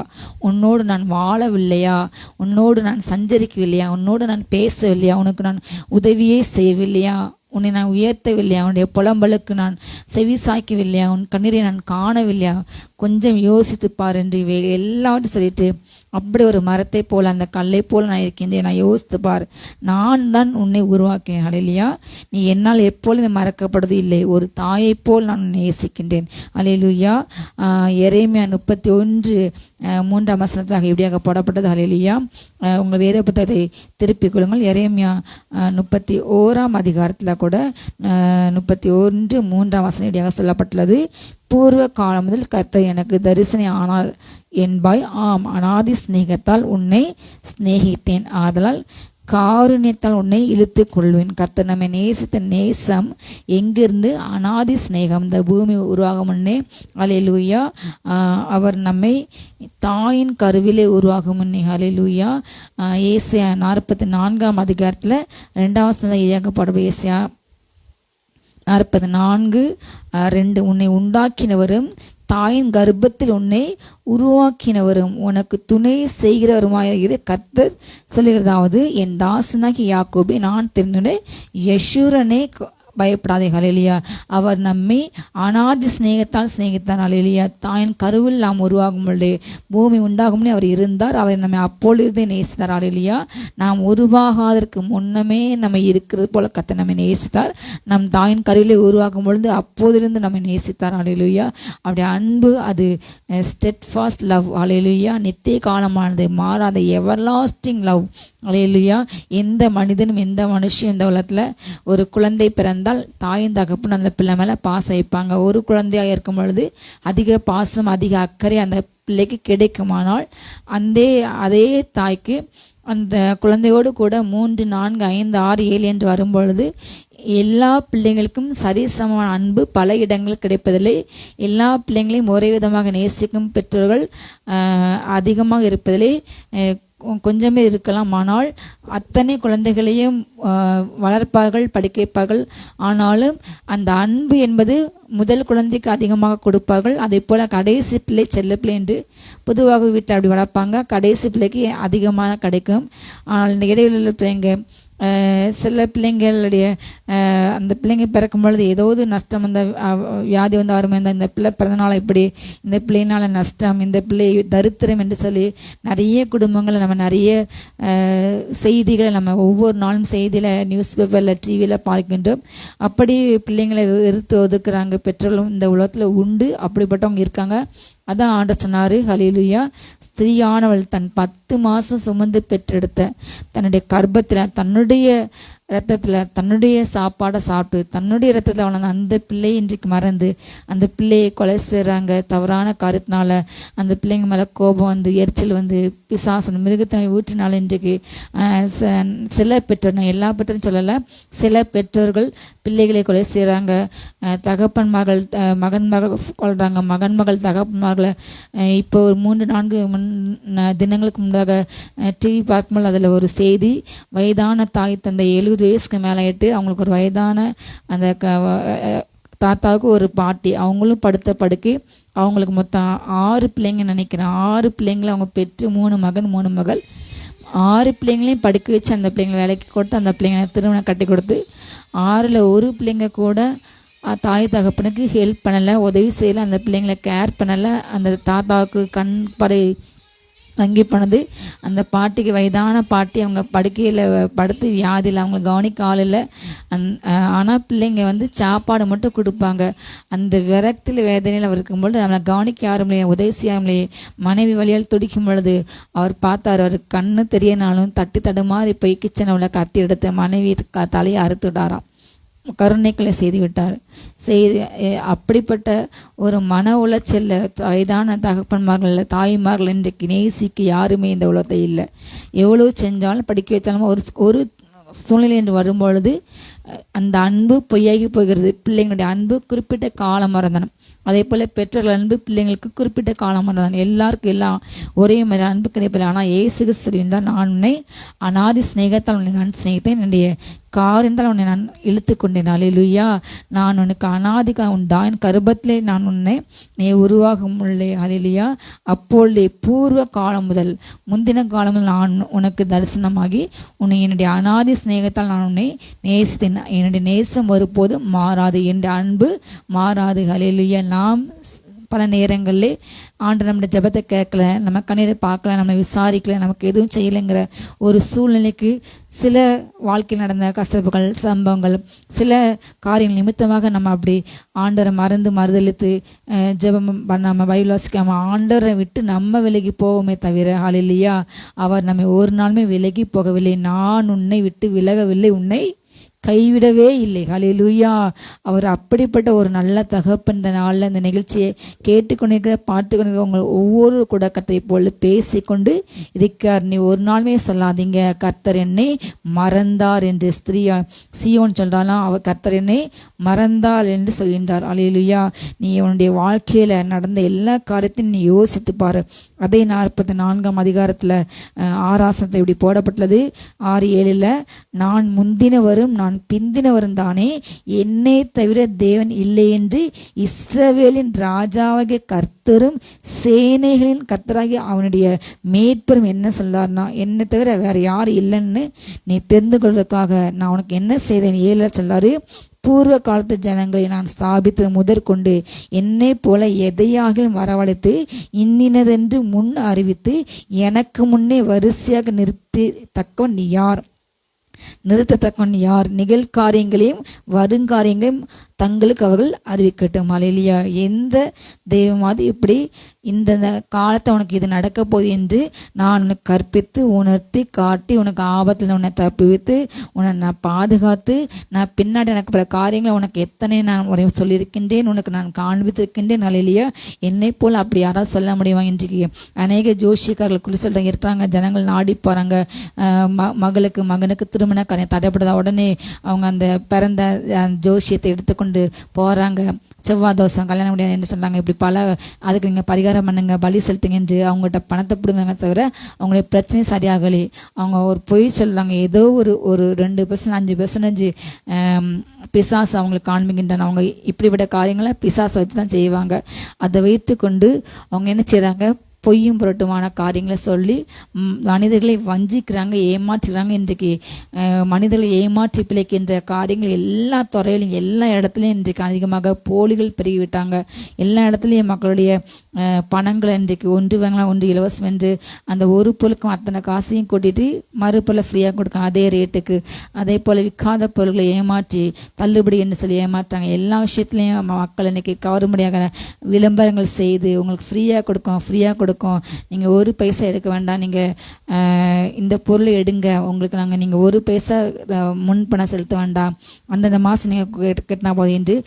உன்னோடு நான் வாழவில்லையா? உன்னோடு நான் சஞ்சரிக்கவில்லையா? உன்னோடு நான் பேசவில்லையா? உனக்கு நான் உதவியே செய்யவில்லையா? உன்னை நான் உயர்த்தவில்லையா? உன்னுடைய புலம்பலுக்கு நான் செவி சாய்க்கவில்லையா? உன் கண்ணீரை நான் காணவில்லையா? கொஞ்சம் யோசித்து பார் என்று எல்லாவற்றையும் சொல்லிட்டு, அப்படி ஒரு மரத்தை போல அந்த கல்லை போல நான் இருக்கின்றேன், நான் யோசித்து பார், நான் தான் உன்னை உருவாக்கினேன். ஹல்லேலூயா. நீ என்னால் எப்பொழுதுமே மறக்கப்படுவது இல்லை. ஒரு தாயை போல் நான் உன்னை நேசிக்கின்றேன். ஹல்லேலூயா. எரேமியா 31:3 இப்படியாக போடப்பட்டது. ஹல்லேலூயா. உங்கள் வேத புத்தகத்தை திருப்பிக் கொள்ளுங்கள். எரேமியா 31 கூட 31:3 இப்படியாக சொல்லப்பட்டுள்ளது. பூர்வ காலம் முதல் கர்த்தர் எனக்கு தரிசனம் ஆனார் என்பாய். ஆம், அநாதி சிநேகத்தால் உன்னை சிநேகித்தேன், ஆதலால் காருண்யத்தால் உன்னை இழுத்து கொள்வேன். கர்த்தர் நம்மை நேசித்த நேசம் எங்கிருந்து? அநாதி சிநேகம். இந்த பூமி உருவாகும் முன்னே, ஹல்லேலூயா, அவர் நம்மை தாயின் கருவிலே உருவாகும் முன்னே, ஹல்லேலூயா. ஏசாயா 44 இயக்கப்படும். ஏசாயா 44:2 உன்னை உண்டாக்கினவரும் தாயின் கர்ப்பத்தில் உன்னை உருவாக்கினவரும் உனக்கு துணை செய்கிறவருமாயிருக்கிற கர்த்தர் சொல்லுகிறதாவது, என் தாசனாகி யாக்கோபே நான் தெரிந்த யெஷூரனே பயப்படாதே. ஹல்லேலூயா. அவர் நம்மை அநாதி சிநேகத்தால் சிநேகித்தார். ஹல்லேலூயா. தாயின் கருவில் நாம் உருவாகும் பொழுது, பூமி உண்டாகும்னே அவர் இருந்தார். அவர் நம்மை அப்பொழுதே நேசித்தார். ஹல்லேலூயா. நாம் உருவாகாதற்கு முன்னமே நம்ம இருக்கிறது போல கர்த்தர் நம்மை நேசித்தார். நம் தாயின் கருவிலே உருவாகும் பொழுது அப்போதிலிருந்து நம்மை நேசித்தார். ஹல்லேலூயா. அவருடைய அன்பு அது ஸ்டெட்ஃபாஸ்ட் லவ். ஹல்லேலூயா. நித்திய காலமானது, மாறாத எவர்லாஸ்டிங் லவ். ஹல்லேலூயா. எந்த மனிதனும் எந்த மனுஷன் இந்த உலகத்துல ஒரு குழந்தை பிறந்த தாயின் தகப்பன் அந்த பிள்ளை மேல பாசம் வைப்பாங்க. ஒரு குழந்தையாக இருக்கும் பொழுது அதிக பாசம் அதிக அக்கறை அந்த பிள்ளைக்கு கிடைக்குமானால், அதே தாய்க்கு அந்த குழந்தையோடு கூட 3, 4, 5, 6, 7 என்று வரும்பொழுது எல்லா பிள்ளைங்களுக்கும் சரிசமமான அன்பு பல இடங்களில் கிடைப்பதில்லை. எல்லா பிள்ளைங்களையும் ஒரே விதமாக நேசிக்கும் பெற்றோர்கள் அதிகமாக இருப்பதில்லை, கொஞ்சமே இருக்கலாம். ஆனால் அத்தனை குழந்தைகளையும் வளர்ப்பார்கள், படிக்க வைப்பார்கள். ஆனாலும் அந்த அன்பு என்பது முதல் குழந்தைக்கு அதிகமாக கொடுப்பார்கள். அதே போல கடைசி பிள்ளை செல்ல பிள்ளை என்று பொதுவாக வீட்டை அப்படி வளர்ப்பாங்க. கடைசி பிள்ளைக்கு அதிகமாக கிடைக்கும். ஆனால் இந்த இடையில உள்ள பிள்ளைங்க, சில பிள்ளைங்களுடைய அந்த பிள்ளைங்க பிறக்கும் பொழுது ஏதாவது நஷ்டம், அந்த வியாதி வந்து ஆரம்பி, இந்த பிள்ளை பிறந்தனால இப்படி, இந்த பிள்ளைனால நஷ்டம், இந்த பிள்ளை தரித்திரம் என்று சொல்லி நிறைய குடும்பங்களை நம்ம நிறைய செய்திகளை நம்ம ஒவ்வொரு நாளும் செய்தியில், நியூஸ் பேப்பரில், டிவியில் பார்க்கின்றோம். அப்படி பிள்ளைங்களை வெறுத்து ஒதுக்குறாங்க பெற்றோர்களும் இந்த உலகத்தில் உண்டு. அப்படிப்பட்டவங்க இருக்காங்க. அதான் ஆண்டவர் சொன்னாரு, ஹல்லேலூயா, ஸ்திரீயானவள் தன் 10 மாசம் சுமந்து பெற்றெடுத்த தன்னுடைய கர்ப்பத்தில் தன்னுடைய இரத்தத்தில் தன்னுடைய சாப்பாடை சாப்பிட்டு தன்னுடைய இரத்தத்தில் அவனை அந்த பிள்ளையை இன்றைக்கு மறந்து அந்த பிள்ளையை கொலை செய்கிறாங்க. தவறான காரியத்தினால அந்த பிள்ளைங்க மேலே கோபம் வந்து, எரிச்சல் வந்து, பிசாசன் மிருகத்தனை ஊற்றினால இன்றைக்கு சில பெற்றோர், நான் எல்லா பெற்றோரும் சொல்லலை, சில பெற்றோர்கள் பிள்ளைகளை கொலை செய்கிறாங்க. தகப்பன்மார்கள் மகன்மகள் கொள்றாங்க, மகன்மகள் தகப்பன்மார்களை. இப்போ ஒரு 3-4 தினங்களுக்கு முன்பாக டிவி பார்க்கும்போது அதில் ஒரு செய்தி, வயதான தாய் தந்தை 70 வயசுக்கு மேலே ஆயிட்டு அவங்களுக்கு ஒரு வயதான அந்த தாத்தாவுக்கு ஒரு பாட்டி, அவங்களும் படுத்த படுக்கை, அவங்களுக்கு மொத்தம் 6 பிள்ளைங்க நினைக்கிறேன். 6 பிள்ளைங்களை அவங்க பெற்று 3 மகன் 3 மகள், 6 பிள்ளைங்களையும் படுக்க வச்சு அந்த பிள்ளைங்களை வேலைக்கு கொடுத்து அந்த பிள்ளைங்களை திருமணம் கட்டி கொடுத்து 6ல் ஒரு பிள்ளைங்க கூட தாய் தகப்பனுக்கு ஹெல்ப் பண்ணலை, உதவி செய்யலை, அந்த பிள்ளைங்களை கேர் பண்ணலை. அந்த தாத்தாவுக்கு கண் பறை வங்கி பண்ணது. அந்த பாட்டிக்கு, வயதான பாட்டி, அவங்க படுக்கையில் படுத்து வியாதியில் அவங்க கவனிக்க ஆள் இல்லை. ஆனால் பிள்ளைங்க வந்து சாப்பாடு மட்டும் கொடுப்பாங்க. அந்த விரக்தியில் வேதனையில் அவர் இருக்கும்பொழுது நம்மளை கவனிக்க யாரும் இல்லையே, உதவி செய்யாமலே மனைவி வழியால் துடிக்கும் பொழுது அவர் பார்த்தார். அவர் கண்ணு தெரியனாலும் தட்டி தடுமாறி போய் கிச்சனை உள்ள கத்தி எடுத்து மனைவி தலையை அறுத்து விட்டாராம், கருணைக்களை செய்து விட்டார். அப்படிப்பட்ட ஒரு மன உளைச்சல்ல வயதான தகப்பன்மார்கள், தாய்மார்கள் இன்றைக்கு நேசிக்க யாருமே இந்த உலகத்தை இல்லை. எவ்வளவு செஞ்சாலும் படிக்க வைத்தாலும் ஒரு சூழ்நிலை என்று வரும்பொழுது அந்த அன்பு பொய்யாகி போகிறது. பிள்ளைங்களுடைய அன்பு குறிப்பிட்ட காலம் மறந்தனம். அதே போல பெற்றோர்கள் அன்பு பிள்ளைங்களுக்கு குறிப்பிட்ட காலம் மறந்தனம். எல்லாருக்கும் எல்லாம் ஒரே மாதிரி அன்பு கிடைப்பதில்லை. ஆனால் இயேசு கிறிஸ்துவின் நான் உன்னை அநாதி சிநேகத்தால் உன்னை நான் சிநேகித்தேன், என்னுடைய காரினால் உன்னை நான் இழுத்து கொண்டேன். ஹல்லேலூயா. நான் உனக்கு அநாதிக உன் தாயின் கர்ப்பத்திலே நான் உன்னை நீ உருவாகும் உள்ளே. ஹல்லேலூயா. அப்பொழுதே பூர்வ காலம் முதல் முந்தின காலம் முதல் நான் உனக்கு தரிசனமாகி உன்னை என்னுடைய அநாதி சிநேகத்தால் நான் உன்னை நேசித்தேன். என்னுடைய நேசம் ஒருபோதும் மாறாது, என்னுடைய அன்பு மாறாது. ஹல்லேலூயா. நாம் பல நேரங்களில் ஆண்டவர் நம்முடைய ஜெபத்தை கேட்கல, நம்ம கண்ணீரை பார்க்கல, நம்ம விசாரிக்கல, நமக்கு எதுவும் செய்யலைங்கிற ஒரு சூழ்நிலைக்கு சில வாழ்க்கையில் நடந்த கசப்புகள், சம்பவங்கள், சில காரியங்கள் நிமித்தமாக நம்ம அப்படி ஆண்டவரை மறுதலித்து ஜெபம் பண்ணாமல் பைபிள் வாசிக்காமல் ஆண்டவரை விட்டு நம்ம விலகி போவோமே தவிர, ஹல்லேலூயா, அவர் நம்மை ஒரு நாளுமே விலகி போகவில்லை. நான் உன்னை விட்டு விலகவில்லை, உன்னை கைவிடவே இல்லை. ஹல்லேலூயா. அவர் அப்படிப்பட்ட ஒரு நல்ல தகப்பன். இந்த நாளில் இந்த நிகழ்ச்சியை கேட்டுக்கொண்டிருக்கிற பார்த்து கொண்டிருக்கிற உங்கள் ஒவ்வொரு கூட கர்த்தரை போல பேசிக்கொண்டு இருக்கார். நீ ஒரு நாளுமே சொல்லாதீங்க கர்த்தர் என்னை மறந்தார் என்று. ஸ்திரியா சீயோன் சொல்றாலாம், அவர் கர்த்தர் என்னை மறந்தார் என்று சொல்கின்றார். ஹல்லேலூயா. நீ உன்னுடைய வாழ்க்கையில நடந்த எல்லா காரியத்தையும் நீ யோசித்து பாரு. அதே 44ஆம் அதிகாரத்துல 6 இப்படி போடப்பட்டுள்ளது. 6:7 நான் முந்தினவரும் நான் பிந்தினவரும் தானே, என்னை தவிர தேவன் இல்லை என்று இஸ்ரவேலின் ராஜாவாகிய கர்த்தரும் சேனைகளின் கர்த்தராகிய அவனுடைய மேய்ப்பரும் என்ன சொல்றாருன்னா, என்னை தவிர வேற யாரும் இல்லைன்னு நீ தெரிந்து கொள்வதற்காக நான் உனக்கு என்ன செய்தேன். 7 சொல்றாரு, பூர்வ காலத்து ஜனங்களை நான் ஸ்தாபித்தது முதற்கொண்டு என்னை போல எதையாகிலும் வரவழைத்து இன்னினதென்று முன் அறிவித்து எனக்கு முன்னே வரிசையாக நிறுத்தத்தக்கவன் யார்? நிகழ்காரியங்களையும் வருங்காரியங்களையும் தங்களுக்கு அவர்கள் அறிவிக்கட்டும். ஹல்லேலூயா. எந்த தெய்வமாவது இப்படி இந்த காலத்தை உனக்கு இது நடக்க போகுது என்று நான் உனக்கு கற்பித்து உணர்த்தி காட்டி உனக்கு ஆபத்தில் உன்னை தப்புவித்து உன்னை நான் பாதுகாத்து நான் பின்னாடி எனக்கு பல காரியங்களை உனக்கு எத்தனை நான் சொல்லியிருக்கின்றேன், உனக்கு நான் காண்பித்திருக்கின்றேன். ஹல்லேலூயா. என்னை போல் அப்படி யாராவது சொல்ல முடியுமா? இன்றைக்கு அநேக ஜோஷிக்காரர்கள் குழு சொல்றாங்க இருக்கிறாங்க. ஜனங்கள் நாடி போறாங்க, மகனுக்கு திருமண காரியம் தடைப்படுதா, உடனே அவங்க அந்த பிறந்த ஜோஷியத்தை எடுத்துக்கொண்டு போறாங்க. செவ்வாய் தோசம் கல்யாணம் முடியாது என்று சொன்னாங்க. இப்படி பல அதுக்கு நீங்க பரிகாரம் பண்ணுங்க, பலி செலுத்துங்க என்று அவங்ககிட்ட பணத்தை பிடுங்க தவிர அவங்களுடைய பிரச்சனை சரியாகலே. அவங்க ஒரு பொய் சொல்றாங்க, ஏதோ ஒரு 2% 5% பிசாசு அவங்களுக்கு காண்பிக்கின்றன. அவங்க இப்படிப்பட்ட காரியங்களை பிசாசை வச்சு தான் செய்வாங்க. அதை வைத்து கொண்டு அவங்க என்ன செய்யறாங்க, பொய்யும் புரட்டுமான காரியங்களை சொல்லி மனிதர்களை வஞ்சிக்கிறாங்க, ஏமாற்றுறாங்க. இன்றைக்கு மனிதர்களை ஏமாற்றி பிழைக்கின்ற காரியங்கள் எல்லா துறையிலும் எல்லா இடத்துலையும் இன்றைக்கு அதிகமாக போலிகள் பெருகிவிட்டாங்க. எல்லா இடத்துலையும் மக்களுடைய பணங்களை இன்றைக்கு ஒன்று வாங்கலாம் ஒன்று இலவசம் என்று அந்த ஒரு பொருளுக்கும் அத்தனை காசையும் கூட்டிட்டு மறுபொருளை ஃப்ரீயாக கொடுக்காங்க அதே ரேட்டுக்கு. அதே போல விற்காத பொருட்களை ஏமாற்றி தள்ளுபடி என்று சொல்லி ஏமாற்றாங்க. எல்லா விஷயத்துலையும் மக்கள் இன்னைக்கு கவரும்படியாக விளம்பரங்கள் செய்து உங்களுக்கு ஃப்ரீயாக கொடுக்கும், நீங்கள் ஒரு பைசா எடுக்க வேண்டாம், நீங்கள் இந்த பொருளை எடுங்க, உங்களுக்கு நாங்கள் நீங்கள் ஒரு பைசா முன்பணம் செலுத்த வேண்டாம், அந்தந்த மாதம் நீங்கள் கட்டினா போதும் என்று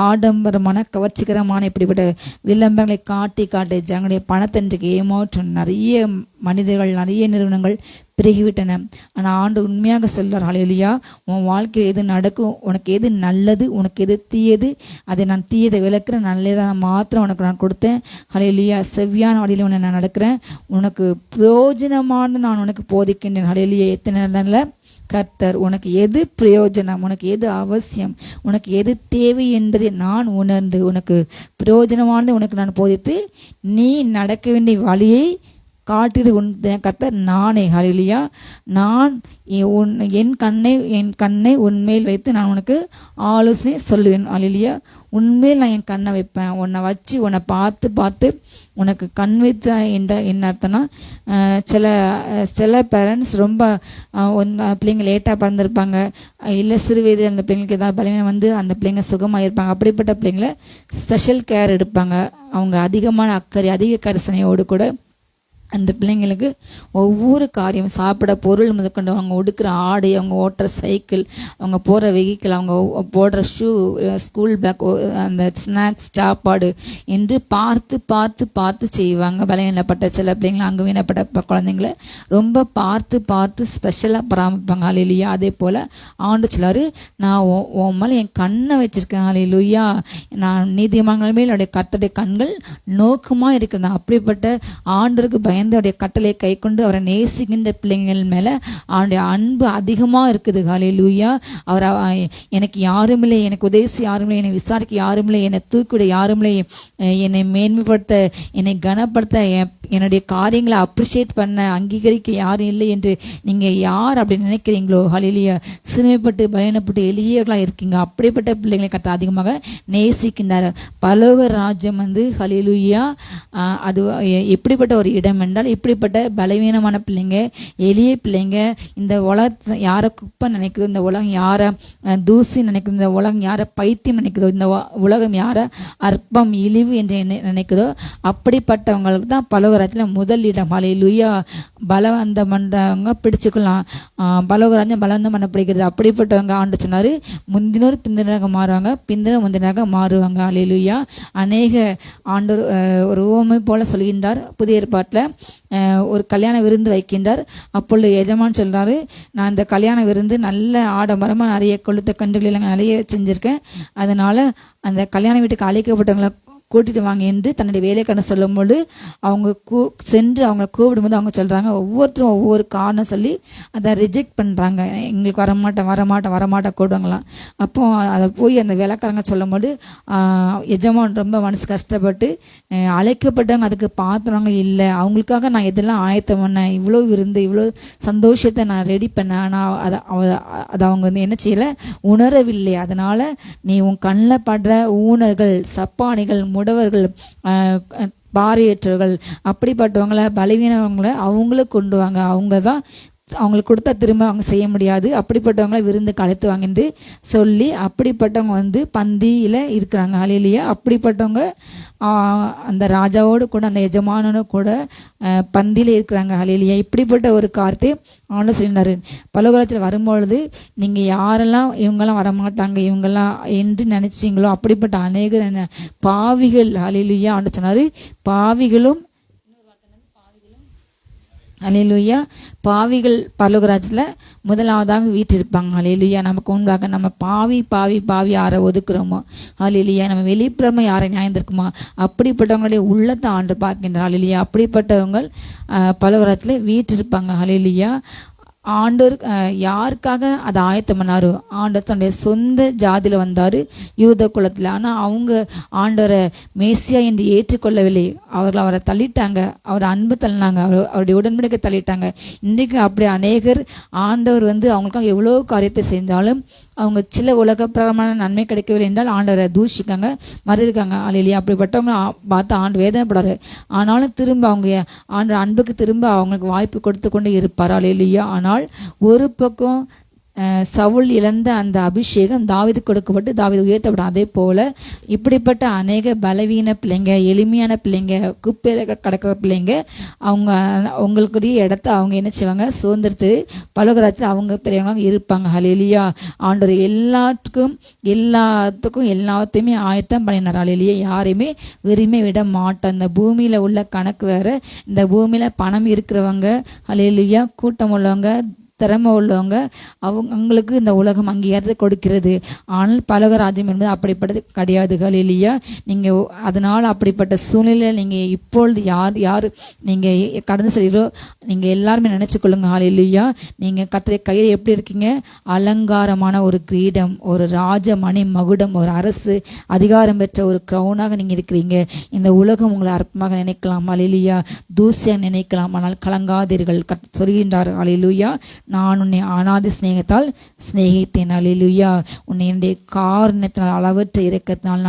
ஆடம்பரமான கவர்ச்சிகரமான இப்படிப்பட்ட விளம்பரங்களை காட்டி ஜனங்களுடைய பணத்தை இன்றைக்கு ஏமாற்றும் நிறைய மனிதர்கள் நிறைய நிறுவனங்கள் பெருகிவிட்டன. ஆனால் ஆண்டு உண்மையாக சொல்றார், ஹல்லேலூயா, உன் வாழ்க்கையில் எது நடக்கும், உனக்கு எது நல்லது, உனக்கு எது தீயது, அதை நான் தீயதை விளக்குறேன், நல்லதாக மாத்திரம் உனக்கு நான் கொடுத்தேன். ஹல்லேலூயா. செவ்வியான வழியில் உன்னை நான் நடக்கிறேன், உனக்கு பிரயோஜனமானது நான் உனக்கு போதிக்கின்றேன். ஹல்லேலூயா. எத்தனை நல்ல கர்த்தர். உனக்கு எது பிரயோஜனம், உனக்கு எது அவசியம், உனக்கு எது தேவை என்பதை நான் உணர்ந்து உனக்கு பிரயோஜனமானது உனக்கு நான் போதித்து நீ நடக்க வேண்டிய வழியை காட்டிடு கர்த்தர் நானே. ஹல்லேலூயா. நான் என் கண்ணை உன்மேல் வைத்து நான் உனக்கு ஆலோசனை சொல்லுவேன். ஹல்லேலூயா. உண்மையில் நான் என் கண்ணை வைப்பேன், உன்னை வச்சு உன்னை பார்த்து உனக்கு கண் வைத்த என்ன அர்த்தம்னா, சில பேரண்ட்ஸ் ரொம்ப பிள்ளைங்க லேட்டாக பிறந்திருப்பாங்க, இல்லை சிறு வயதில் அந்த பிள்ளைங்களுக்கு ஏதாவது பலவீனம் வந்து அந்த பிள்ளைங்க சுகமாக இருப்பாங்க. அப்படிப்பட்ட பிள்ளைங்களை ஸ்பெஷல் கேர் எடுப்பாங்க. அவங்க அதிகமான அக்கறை அதிக கரிசனையோடு கூட அந்த பிள்ளைங்களுக்கு ஒவ்வொரு காரியம் சாப்பிட பொருள் முதற்கொண்டு அவங்க உடுக்கிற ஆடை, அவங்க ஓட்டுற சைக்கிள், அவங்க போகிற வெஹிக்கிள், அவங்க போடுற ஷூ, ஸ்கூல் பேக், அந்த ஸ்நாக்ஸ், சாப்பாடு என்று பார்த்து செய்வாங்க. பலவீனப்பட்ட சில பிள்ளைங்களை அங்கே வீணப்பட்ட குழந்தைங்களை ரொம்ப பார்த்து ஸ்பெஷலாக பராமரிப்பாங்க. ஹல்லேலூயா. அதே போல் ஆண்டு சொல்லாரு, நான் உன் மேலே என் கண்ணை வச்சிருக்கேன். ஹல்லேலூயா. நான் நீதிமான்கள் மேல் என்னுடைய கர்த்தருடைய கண்கள் நோக்கமாக இருக்கிறது. அப்படிப்பட்ட ஆண்டருக்கு பயந்து அவருடைய கட்டளை கை கொண்டு அவரை நேசிக்கின்ற பிள்ளைங்கள் மேல அவருடைய அன்பு அதிகமா இருக்குது. ஹல்லேலூயா. அவர் எனக்கு யாரும் இல்லை, எனக்கு உதவி யாரும் இல்லை, என்னை விசாரிக்க யாரும் இல்லை, என்னை தூக்கிவிட யாரும் இல்லை, என்னை மேன்மைப்படுத்த என்னை கனப்படுத்த என்னுடைய காரியங்களை அப்ரிஷியேட் பண்ண அங்கீகரிக்க யாரும் இல்லை என்று நீங்க யார் அப்படி நினைக்கிறீங்களோ, ஹல்லேலூயா, சிறுமைப்பட்டு பயணப்பட்டு எளியவர்களாக இருக்கீங்க, அப்படிப்பட்ட பிள்ளைங்களை கட்ட அதிகமாக நேசிக்கின்றார். பரலோக ராஜ்யம் ஹல்லேலூயா, அது எப்படிப்பட்ட ஒரு இடம் என்றால், இப்படிப்பட்ட பலவீனமான பிள்ளைங்க, எளிய பிள்ளைங்க, இந்த உலகத்தை யாரை குப்பை நினைக்குதோ, இந்த உலகம் யாரை தூசி நினைக்குதோ, இந்த உலகம் யாரை பைத்தியம் நினைக்குதோ, இந்த உலகம் யாரை அற்பம் இழிவு என்று நினைக்குதோ, அப்படிப்பட்டவங்களுக்கு தான் பரலோகராஜ்யத்தில் முதல் இடம். ஹல்லேலூயா. பலவந்தம் பண்றவங்க பிடிச்சுக்கலாம், பரலோகராஜ்யம் பலவந்தம் பண்ண பிடிக்கிறது. அப்படிப்பட்டவங்க ஆண்டு சொன்னாரு, முந்தினோர் பிந்தினராக மாறுவாங்க, பிந்தினர் முந்தினராக மாறுவாங்க. ஹல்லேலூயா. அநேக ஆண்டவர் ஒரு உவமை போல சொல்கின்றார். புதிய ஏற்பாட்டில் ஒரு கல்யாண விருந்து வைக்கின்றார். அப்பொழுது எஜமான் சொல்றாரு, நான் இந்த கல்யாண விருந்து நல்ல ஆடம்பரமாக நிறைய கொளுத்த கன்றுகள் எல்லாம் நிறைய செஞ்சிருக்கேன், அதனால அந்த கல்யாண வீட்டுக்கு அழைக்கப்பட்டவங்களை கூட்டிட்டு வாங்க என்று தன்னுடைய வேலைக்கான சொல்லும்போது அவங்க சென்று அவங்களை கூப்பிடும்போது அவங்க சொல்றாங்க, ஒவ்வொருத்தரும் ஒவ்வொரு காரணம் சொல்லி அதை ரிஜெக்ட் பண்றாங்க. எங்களுக்கு வரமாட்டேன் கூடுவாங்களாம். அப்போ அதை போய் அந்த வேலைக்காரங்க சொல்லும்போது எஜமான் ரொம்ப மனசு கஷ்டப்பட்டு, அழைக்கப்பட்டவங்க அதுக்கு பாத்திரவங்க இல்லை, அவங்களுக்காக நான் இதெல்லாம் ஆயத்தம் பண்ணேன், இவ்வளோ விருந்து இவ்வளோ சந்தோஷத்தை நான் ரெடி பண்ணேன், ஆனால் அதை அவங்க என்ன செய்யலை, உணரவில்லை. அதனால நீ உன் கண்ணில் படுற ஊனர்கள், சப்பானிகள், முடவர்கள், பார்வையற்றவர்கள், அப்படிப்பட்டவங்களை பலவீனவங்களை அவங்களுக்கு கொண்டு வாங்க, அவங்க தான் அவங்களுக்கு கொடுத்தா திரும்ப அவங்க செய்ய முடியாது, அப்படிப்பட்டவங்களை விருந்துக்கு அழைத்து என்று சொல்லி அப்படிப்பட்டவங்க பந்தியில இருக்கிறாங்க. ஹல்லேலூயா. அப்படிப்பட்டவங்க அந்த ராஜாவோடு கூட அந்த எஜமானோடு கூட பந்தியில இருக்கிறாங்க. ஹல்லேலூயா. இப்படிப்பட்ட ஒரு காரியத்தை ஆண்டவர் சொல்லினாரு. பரலோகத்தில் வரும்பொழுது நீங்க யாரெல்லாம் இவங்கெல்லாம் வரமாட்டாங்க இவங்கெல்லாம் என்று நினைச்சீங்களோ அப்படிப்பட்ட அநேக பாவிகள், ஹல்லேலூயா, ஆண்டவர் சொன்னாரு, பாவிகளும், ஹல்லேலூயா, பாவிகள் பரலோகராஜ்யத்தில் முதலாவதாக வீற்றிருப்பாங்க. ஹல்லேலூயா. நமக்கு முன்பாக நம்ம பாவி யாரை ஒதுக்குறோமோ, ஹல்லேலூயா, நம்ம வெளிப்புறமா யாரை நியாயந்திருக்குமா, அப்படிப்பட்டவங்களுடைய உள்ளத்தை ஆண்டு பார்க்கின்றார். ஹல்லேலூயா. அப்படிப்பட்டவங்க பரலோகராஜ்யத்தில் வீற்றிருப்பாங்க. ஹல்லேலூயா. ஆண்டவர் யாருக்காக அதை ஆயத்தம் பண்ணாரு? ஆண்டவர் தன்னுடைய சொந்த ஜாதியில வந்தாரு, யூத குலத்துல. ஆனா அவங்க ஆண்டவரை மேசியா என்று ஏற்றுக்கொள்ளவில்லை. அவரை தள்ளிட்டாங்க, அவர் அன்பு தள்ளினாங்க, அவருடைய உடன்படிக்கை தள்ளிட்டாங்க. இன்றைக்கு அப்படி அநேகர் ஆண்டவர் அவங்களுக்காக எவ்வளவு காரியத்தை செஞ்சாலும் அவங்க சில உலகப்பிரமான நன்மை கிடைக்கவில்லை என்றால் ஆண்டவரை தூஷிக்காங்க, மறுக்காங்க. அல்லையா. அப்படிப்பட்டவங்க பார்த்து ஆண்டு வேதனைப்படாரு. ஆனாலும் திரும்ப அவங்க ஆண்டு அன்புக்கு திரும்ப அவங்களுக்கு வாய்ப்பு கொடுத்து கொண்டு இருப்பார். அல்லையா. ஆனால் ஒரு பக்கம் சவுல் இழந்த அந்த அபிஷேகம் தாவீது கொடுக்கப்பட்டு தாவீது உயர்த்தப்படும். அதே போல இப்படிப்பட்ட அநேக பலவீன பிள்ளைங்க, எளிமையான பிள்ளைங்க, குப்பையில கிடக்கிற பிள்ளைங்க, அவங்க அவங்களுக்குரிய இடத்த அவங்க என்ன செய்வாங்க, சுதந்திரத்து பலகராட்சியில் அவங்க பெரியவங்க இருப்பாங்க. ஹல்லேலூயா. ஆண்டவர் எல்லாத்துக்கும் எல்லாத்தையுமே ஆயத்தம் பண்ணினார். ஹல்லேலூயா. யாரையுமே விரும்பி விட மாட்டார். இந்த பூமியில உள்ள கணக்கு வேற, இந்த பூமியில பணம் இருக்கிறவங்க, ஹல்லேலூயா, கூட்டம் உள்ளவங்க, திறமை உள்ளவங்க, அவங்களுக்கு இந்த உலகம் அங்கீகாரத்தை கொடுக்கிறது. ஆனால் பரலோக ராஜ்யம் என்பது அப்படிப்பட்டது கிடையாது. ஹல்லேலூயா. நீங்க அதனால அப்படிப்பட்ட சூழ்நிலை நீங்க இப்பொழுது யார் நீங்க கடந்து செல்கிறோ நீங்க எல்லாருமே நினைச்சு கொள்ளுங்க. ஹல்லேலூயா. நீங்க கர்த்தருடைய கையில் எப்படி இருக்கீங்க? அலங்காரமான ஒரு கிரீடம், ஒரு ராஜ மணி மகுடம், ஒரு அரசு அதிகாரம் பெற்ற ஒரு கிரௌனாக நீங்க இருக்கிறீங்க. இந்த உலகம் உங்களை அற்பமாக நினைக்கலாம், ஹல்லேலூயா, தூசியாக நினைக்கலாம், ஆனால் கலங்காதீர்கள் சொல்கின்றார். ஹல்லேலூயா. நான் உன்னை அநாதி சிநேகத்தால் சிநேகித்தேன். அல்லேலூயா. உன்னை என்னுடைய காரணத்தினால் அளவற்ற இரக்கத்தினால்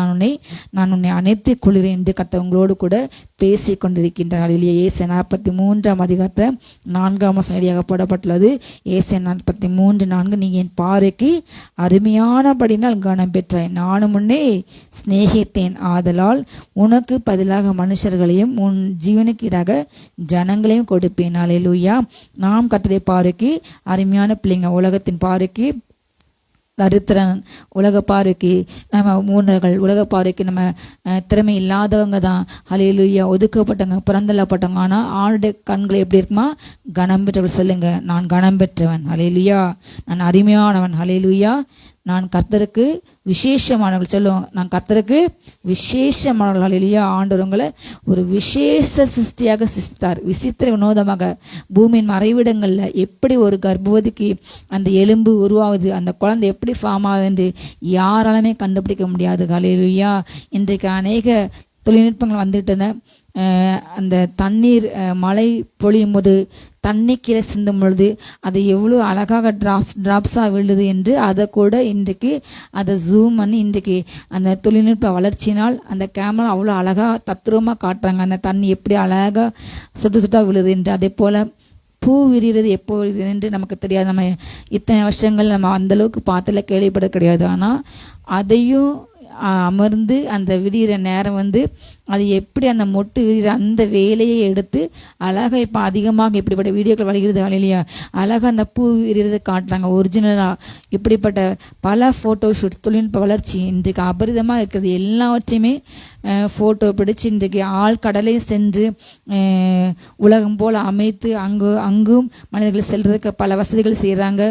நான் உன்னை அனைத்துக் கொள்கிறேன் என்று கர்த்தர் உங்களோடு கூட பேசி கொண்டிருக்கின்றார். அல்லேலூயா. ஏசாயா 43 அதிகாரத்தில் 4 வசனமாக போடப்பட்டுள்ளது. ஏசாயா 43:4, நீ என் பார்வைக்கு அருமையானபடினால் கனம் பெற்றாய், நானும் உன்னை சிநேகித்தேன், ஆதலால் உனக்கு பதிலாக மனுஷர்களையும் உன் ஜீவனுக்கு ஈடாக ஜனங்களையும் கொடுப்பேன். அல்லேலூயா. நாம் கர்த்தருடைய பார்வைக்கு அருமையான பிள்ளைங்க, உலகத்தின் பார்வைக்கு தரித்திரன், உலக பார்வைக்கு நம்ம மூனர்கள், உலக பார்வைக்கு நம்ம திறமை இல்லாதவங்க தான். ஹல்லேலூயா. ஒதுக்கப்பட்டவங்க, புறந்தள்ளப்பட்டவங்க. ஆனால் ஆளுடைய கண்களை எப்படி இருக்குமா? கனம் பெற்றவர்கள். சொல்லுங்க, நான் கனம் பெற்றவன். ஹல்லேலூயா. நான் அருமையானவன். ஹல்லேலூயா. நான் கர்த்தருக்கு விசேஷமானவர்கள் சொல்லுவோம். நான் கர்த்தருக்கு விசேஷமானவர்கள். இல்லையா? ஆண்டவர் உங்களை ஒரு விசேஷ சிருஷ்டியாக சிருஷ்டித்தார். விசித்திர வினோதமாக பூமியின் மறைவிடங்கள்ல எப்படி ஒரு கர்ப்பவதிக்கு அந்த எலும்பு உருவாகுது, அந்த குழந்தை எப்படி ஃபார்ம் ஆகுது என்று யாராலுமே கண்டுபிடிக்க முடியாது. ஹல்லேலூயா. இன்றைக்கு அநேக தொழில்நுட்பங்கள் வந்துட்டன. அந்த தண்ணீர் மழை பொழியும் போது தண்ணி கீழே சிந்தும் பொழுது அது எவ்வளோ அழகாக டிராப்ஸாக விழுது என்று அதை கூட இன்றைக்கு அதை ஜூம் பண்ணி இன்றைக்கு அந்த தொழில்நுட்ப வளர்ச்சியினால் அந்த கேமரா அவ்வளோ அழகாக தத்ரூபமாக காட்டுறாங்க. அந்த தண்ணி எப்படி அழகாக சுட்டு சுட்டாக விழுது என்று. அதே போல் பூ விரிகிறது எப்போ விரிகிறது என்று நமக்கு தெரியாது. நம்ம இத்தனை வருஷங்கள் நம்ம அந்தளவுக்கு பார்த்தல கேள்விப்பட கிடையாது. ஆனால் அதையும் அமர்ந்து அந்த விரிகிற நேரம் வந்து அது எப்படி அந்த மொட்டு விரிகிற அந்த வேலையை எடுத்து அழகாக இப்போ அதிகமாக இப்படிப்பட்ட வீடியோக்கள் வருகிறது. இல்லையா? அழகாக அந்த பூ விரிகிறத காட்டுறாங்க ஒரிஜினலாக. இப்படிப்பட்ட பல ஃபோட்டோ ஷூட்ஸ் தொழில்நுட்ப வளர்ச்சி இன்றைக்கு அபரிதமாக இருக்கிறது. எல்லாவற்றையுமே ஃபோட்டோ பிடிச்சி இன்றைக்கு ஆழ்கடலை சென்று உலகம் போல் அமைத்து அங்கும் மனிதர்கள் செல்றதுக்கு பல வசதிகள் செய்கிறாங்க.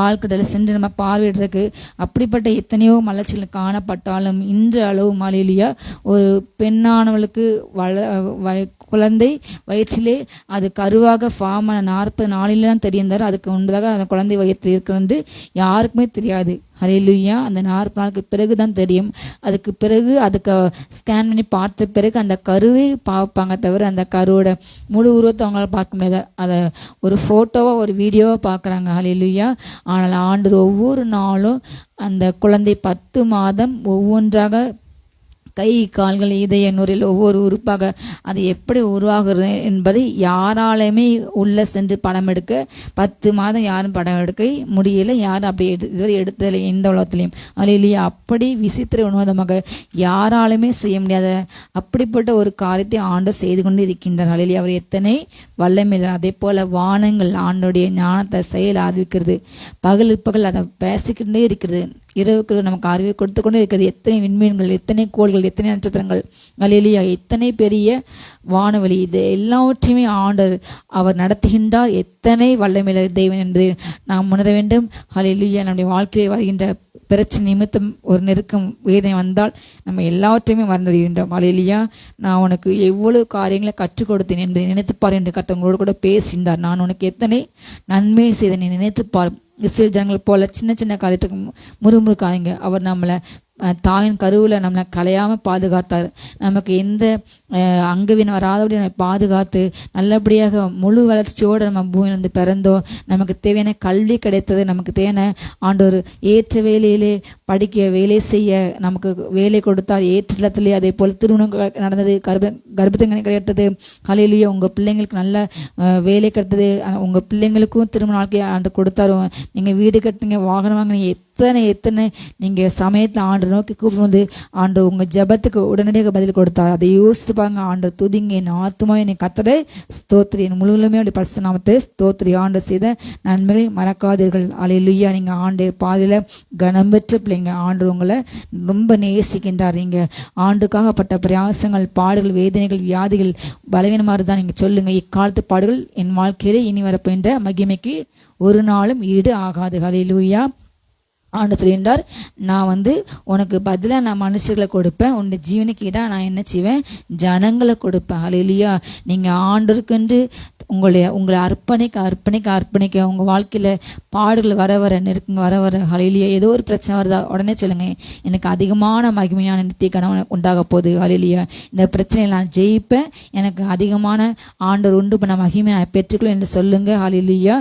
ஆழ்கடலை சென்று நம்ம பார்வையிடுறதுக்கு அப்படிப்பட்ட எத்தனையோ மலர்ச்சிகள் காணப்பட்டாலும் இன்று அளவு மாலையிலேயா ஒரு பெண்ணானவளுக்கு குழந்தை வயிற்றிலே அது கருவாக ஃபார்ம் 40 நாளில் தான் தெரிந்தார். அதுக்கு முன்பதாக அந்த குழந்தை வயிற்றில் இருக்கிறது யாருக்குமே தெரியாது. ஹல்லேலூயா. அந்த 40 நாளுக்கு பிறகு தான் தெரியும். அதுக்கு பிறகு அதுக்கு ஸ்கேன் பண்ணி பார்த்த பிறகு அந்த கருவை பார்ப்பாங்க தவிர அந்த கருவோட முழு உருவத்தை அவங்களால பார்க்க முடியாது. அதை ஒரு ஃபோட்டோவாக ஒரு வீடியோவாக பார்க்குறாங்க. ஹல்லேலூயா. ஆனால் ஆண்டவர் ஒவ்வொரு நாளும் அந்த குழந்தை 10 மாதம் ஒவ்வொன்றாக கை கால்கள் இதய நுரையில் ஒவ்வொரு உறுப்பாக அது எப்படி உருவாகிறது என்பதை யாராலுமே உள்ள சென்று படம் எடுக்க 10 மாதம் யாரும் படம் எடுக்க முடியல. யாரும் அப்படி இதுவரை எடுத்ததில்லை எந்த உலகத்திலையும். அல்லேலூயா. அப்படி விசித்திர வினோதமாக யாராலுமே செய்ய முடியாத அப்படிப்பட்ட ஒரு காரியத்தை ஆண்டு செய்து கொண்டு இருக்கின்றார். அல்லேலூயா. அவர் எத்தனை வல்லமையில்லை. அதே போல வானங்கள் ஆண்டுடைய ஞானத்தை செயல் அறிவிக்கிறது. பகல் அதை பேசிக்கிட்டே இருக்கிறது. இரவுக்கு நமக்கு அறிவை கொடுத்து கொண்டே இருக்கிறது. எத்தனை விண்மீன்கள், எத்தனை கோள்கள், எத்தனை நட்சத்திரங்கள். அல்லேலூயா. எத்தனை பெரிய வானவெளி. இது எல்லாவற்றையுமே ஆண்டவர் அவர் நடத்துகின்றார். எத்தனை வல்லமையுள்ள தெய்வன் என்பதை நாம் உணர வேண்டும். அல்லேலூயா. நம்முடைய வாழ்க்கையில் வருகின்ற பிரச்சனை நிமித்தம் ஒரு நெருக்கம் வேதனை வந்தால் நம்ம எல்லாவற்றையுமே மறந்து விடுகின்றோம். அல்லேலூயா. நான் உனக்கு எவ்வளவு காரியங்களை கற்றுக் கொடுத்தேன் என்பதை நினைத்துப்பார் என்று கர்த்தர் கூட பேசினார். நான் உனக்கு எத்தனை நன்மை செய்த நீ நினைத்துப்பார். இஸ்ரேல் ஜனங்கள் போல சின்ன சின்ன காரியத்துக்கு முறுமுறுக்காதீங்க. அவர் நம்மளை தாயின் கருவில் நம்மளை கலையாமல் பாதுகாத்தார். நமக்கு எந்த அங்கவீனம் வராதபடி நம்ம பாதுகாத்து நல்லபடியாக முழு வளர்ச்சியோடு நம்ம பூமியிலிருந்து பிறந்தோம். நமக்கு தேவையான கல்வி கிடைத்தது. நமக்கு தேவையான ஆண்டவர் ஏற்ற வேலையிலே படிக்க வேலை செய்ய நமக்கு வேலை கொடுத்தார். ஏற்ற இடத்துலேயே. அதே போல் திருமணம் நடந்தது. கர்ப்பத்தங்கனி கிடைத்தது. ஹல்லேலூயா. உங்கள் பிள்ளைங்களுக்கு நல்ல வேலை கிடைத்தது. உங்கள் பிள்ளைங்களுக்கும் திருமண வாழ்க்கையை ஆண்டு கொடுத்தாரு. நீங்கள் வீடு கட்டுங்க, வாகனம் வாங்கினீங்க, எத்தனை நீங்கள் சமயத்தில் ஆண்டு நோக்கி கூப்பிடும்போது ஆண்டு உங்கள் ஜபத்துக்கு உடனடியாக பதில் கொடுத்தார். அதை யோசித்து பாருங்க. ஆண்டு துதிங்க, என் ஆத்துமா என்னை கர்த்தரை ஸ்தோத்திரி, என் முழுவதுமே அப்படி பரிசுத்த நாமத்தை ஸ்தோத்திரி. ஆண்டு செய்த நன்மைகளை மறக்காதீர்கள். அல்லேலூயா. நீங்கள் ஆண்டு பாதையில் கனம் பெற்ற பிள்ளைங்க. ஆண்டு உங்களை ரொம்ப நேசிக்கின்றார். நீங்கள் ஆண்டுக்காகப்பட்ட பிரயாசங்கள், பாடுகள், வேதனைகள், வியாதிகள், பலவீனமாக தான் நீங்கள் சொல்லுங்கள். இக்காலத்து பாடுகள் என் வாழ்க்கையிலே இனி வரப்போகின்ற மகிமைக்கு ஒரு நாளும் ஈடு ஆகாது. அல்லேலூயா. ஆண்டு சொல்கின்றார், நான் உனக்கு பதிலாக நான் மனுஷர்களை கொடுப்பேன். உன்னுடைய ஜீவனுக்கு ஈடாக நான் என்ன செய்வேன்? ஜனங்களை கொடுப்பேன். அல்லேலூயா. நீங்கள் ஆண்டருக்கென்று உங்களை அர்ப்பணிக்க உங்கள் வாழ்க்கையில் பாடுகள் வர நெருக்கங்க வர ஹல்லேலூயா. ஏதோ ஒரு பிரச்சனை வருதா உடனே சொல்லுங்க, எனக்கு அதிகமான மகிமையான நித்திய கனவு உண்டாக போகுது. ஹல்லேலூயா. இந்த பிரச்சனையை நான் ஜெயிப்பேன். எனக்கு அதிகமான ஆண்டவர் உண்டு பண்ண மகிமை நான் பெற்றுக்கொள்ள என்று சொல்லுங்க. ஹல்லேலூயா.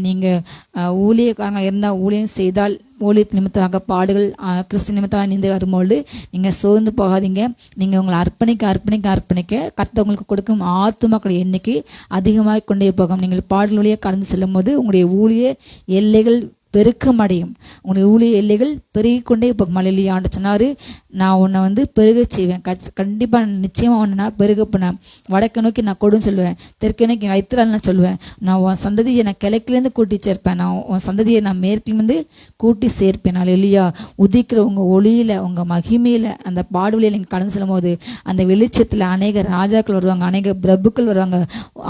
நீங்கள் ஊழியக்காரங்க இருந்தால் ஊழியம் செய்தால் ஊழியத்து நிமித்தமாக பாடுகள் கிறிஸ்து நிமித்தமாக நீந்து வரும்போது நீங்கள் சோர்ந்து போகாதீங்க. நீங்கள் உங்களை அர்ப்பணிக்க கர்த்தர் உங்களுக்கு கொடுக்கும் ஆத்துமாக்கள் எண்ணிக்கை அதிகமாக கொண்டே போகும். நீங்கள் பாடல் வழியாக கடந்து செல்லும் போது உங்களுடைய ஊழிய எல்லைகள் பெருக்கமடையும். உங்களுடைய ஊழிய எல்லைகள் பெருகிக்கொண்டே போகும். அல்லேலூயா. ஆண்டு சொன்னாரு, நான் உன்னை பெருக செய்வேன். கண்டிப்பாக நிச்சயமாக உன்னை நான் பெருக பண்ணேன். வடக்கு நோக்கி நான் கொடுன்னு சொல்லுவேன். தெற்கு நோக்கி வைத்திரால் நான் சொல்லுவேன். நான் உன் சந்ததியை நான் கிழக்கிலேருந்து கூட்டி சேர்ப்பேன். நான் உன் சந்ததியை நான் மேற்கிலிருந்து கூட்டி சேர்ப்பேன். அல்லேலூயா. உதிக்கிற உங்கள் ஒளியில், உங்கள் மகிமையில், அந்த பாடுவழியில் நீங்கள் கடந்து செல்லும் போது அந்த வெளிச்சத்தில் அநேக ராஜாக்கள் வருவாங்க, அநேக பிரபுக்கள் வருவாங்க,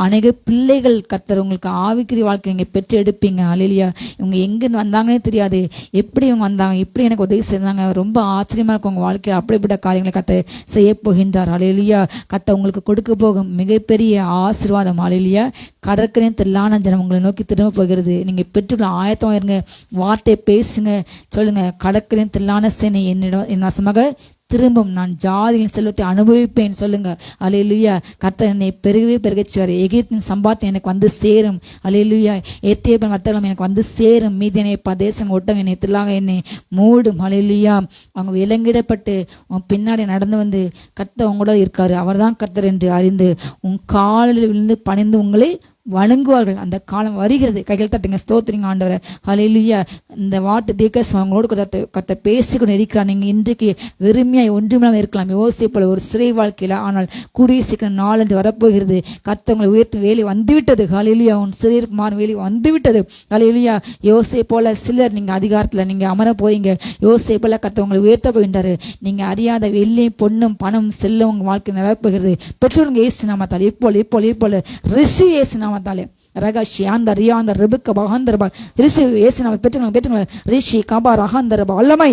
அநேக பிள்ளைகள் கர்த்தர் உங்களுக்கு ஆவிக்குரிய வாழ்க்கை நீங்கள் பெற்று எடுப்பீங்க. அல்லேலூயா. இவங்க எங்கே எங்கேருந்து வந்தாங்கன்னே தெரியாது. எப்படி இவங்க வந்தாங்க, எப்படி எனக்கு உதவி செய்தாங்க, ரொம்ப ஆச்சரியமா இருக்கும் உங்க வாழ்க்கையில். அப்படிப்பட்ட காரியங்களை கத்த செய்ய போகின்றார். ஹல்லேலூயா. கத்த உங்களுக்கு கொடுக்க போகும் மிகப்பெரிய ஆசீர்வாதம். ஹல்லேலூயா. கடற்கரை திரளான ஜனம் உங்களை நோக்கி திரும்ப போகிறது. நீங்க பெற்றுக்கொள்ள ஆயத்தமா இருங்க. வார்த்தை பேசுங்க, சொல்லுங்க, கடற்கரை திரளான சேனை என்னிடம் என் வசமாக திரும்பும், நான் ஜாதிகளின் செல்வத்தை அனுபவிப்பேன். சொல்லுங்க. அல்லேலூயா. கர்த்தர் என்னை பெருகவே பெருகச்சுவார். எகிப்தின் சம்பாத்தியம் எனக்கு வந்து சேரும். அல்லேலூயா. எத்தியோப்பியன் வர்த்தகம் எனக்கு வந்து சேரும். மீதியனை பிரதேசம் ஒட்டங்க என்னை தில்லாக என்னை மூடும். அல்லேலூயா. அவங்க விலங்கிடப்பட்டு உன் பின்னாடி நடந்து வந்து கர்த்தர் உங்களோட இருக்காரு, அவர் தான் கர்த்தர் என்று அறிந்து உன் காலில் விழுந்து பணிந்து உங்களை வணங்குவார்கள். அந்த காலம் வருகிறது. கைகள் தட்டுங்க, ஸ்தோத்திரிங்க ஆண்டவரை. ஹல்லேலூயா. இந்த வாட்டு தீர்க்கஸ் அவங்களோடு கத்த பேசிக்கொண்டு இருக்கிறார். நீங்க இன்றைக்கு வெறுமையாய் ஒன்றுமில்லாமல் இருக்கலாம், யோசிப்போல ஒரு சிறை வாழ்க்கையில. ஆனால் கூடிய சீக்கிரம் நாளன்று வரப்போகிறது. கர்த்தர் உங்களை உயர்த்தும் வேலை வந்துவிட்டது. ஹல்லேலூயா. உன் சிறைக்கு மாறும் வேலை வந்துவிட்டது. ஹல்லேலூயா. யோசேப்பு போல சிலர் நீங்க அதிகாரத்துல நீங்க அமர போறீங்க. யோசேப்பு போல கர்த்தர் உங்களை உயர்த்த போகின்றாரு. நீங்க அறியாத வெள்ளியும் பொன்னும் பணம் செல்லும் உங்க வாழ்க்கை நிரப்போகிறது. பெற்றோருங்க இயேசு நாமத்தால் இப்போ ரிஷி இயேசு நாமத்தாலே ரகஷி அந்த ரியாந்த ரிபுக்க பகந்தரபா ரிஷி இயேசு நாம பெற்றுங்க ரிஷி கபா ரகந்தரபா வல்லமை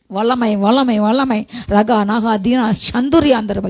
வல்லமை வல்லமை வல்லமை ரகா நகா தீனா சந்துரி அந்தரபா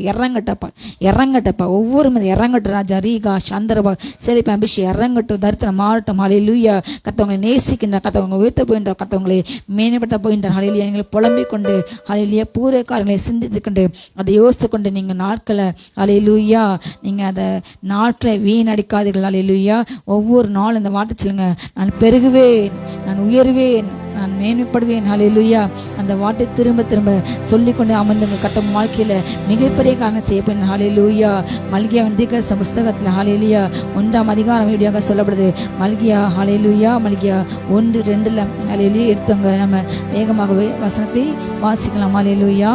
இறங்கட்டப்பா ஒவ்வொரு மீது இறங்கட்டு ராஜா. ரீகா சந்தரபா செழிப்பா அபிஷி இறங்கட்டும், தரித்திரம் மாறட்டும். ஹல்லேலூயா. கத்தவங்களை நேசிக்கின்ற, கத்தவங்க உயர்த்த போகின்ற, கத்தவங்களை மேம்படுத்த போகின்றார். ஹல்லேலூயா. நீங்கள் புலம்பிக் கொண்டு ஹல்லேலூயா பூர்வ காரியங்களை சிந்தித்து கொண்டு அதை யோசித்து கொண்டு நீங்க நாட்களை ஹல்லேலூயா நீங்க அதை நாட்களை வீணடிக்காதீர்கள். ஹல்லேலூயா. ஒவ்வொரு நாளும் இந்த வார்த்தை சொல்லுங்க, நான் பெருகுவேன், நான் உயர்வேன், நான் மேன்மைப்படுவேன். ஹல்லேலூயா. அந்த வார்த்தை திரும்ப திரும்ப சொல்லிக்கொண்டு அமர்ந்துங்க. கர்த்தர் வாழ்க்கையில மிகப்பெரிய காரணம் செய்யப்படும். ஹல்லேலூயா. மல்கியாவின் தீர்க்கதரிசன புஸ்தகத்துல ஹல்லேலூயா 1ஆம் அதிகாரம் இப்படியாக சொல்லப்படுது. மல்கியா ஹல்லேலூயா மல்கியா 1:2 ஹல்லேலூயா எடுத்தவங்க நம்ம வேகமாகவே வசனத்தை வாசிக்கலாம். ஹல்லேலூயா.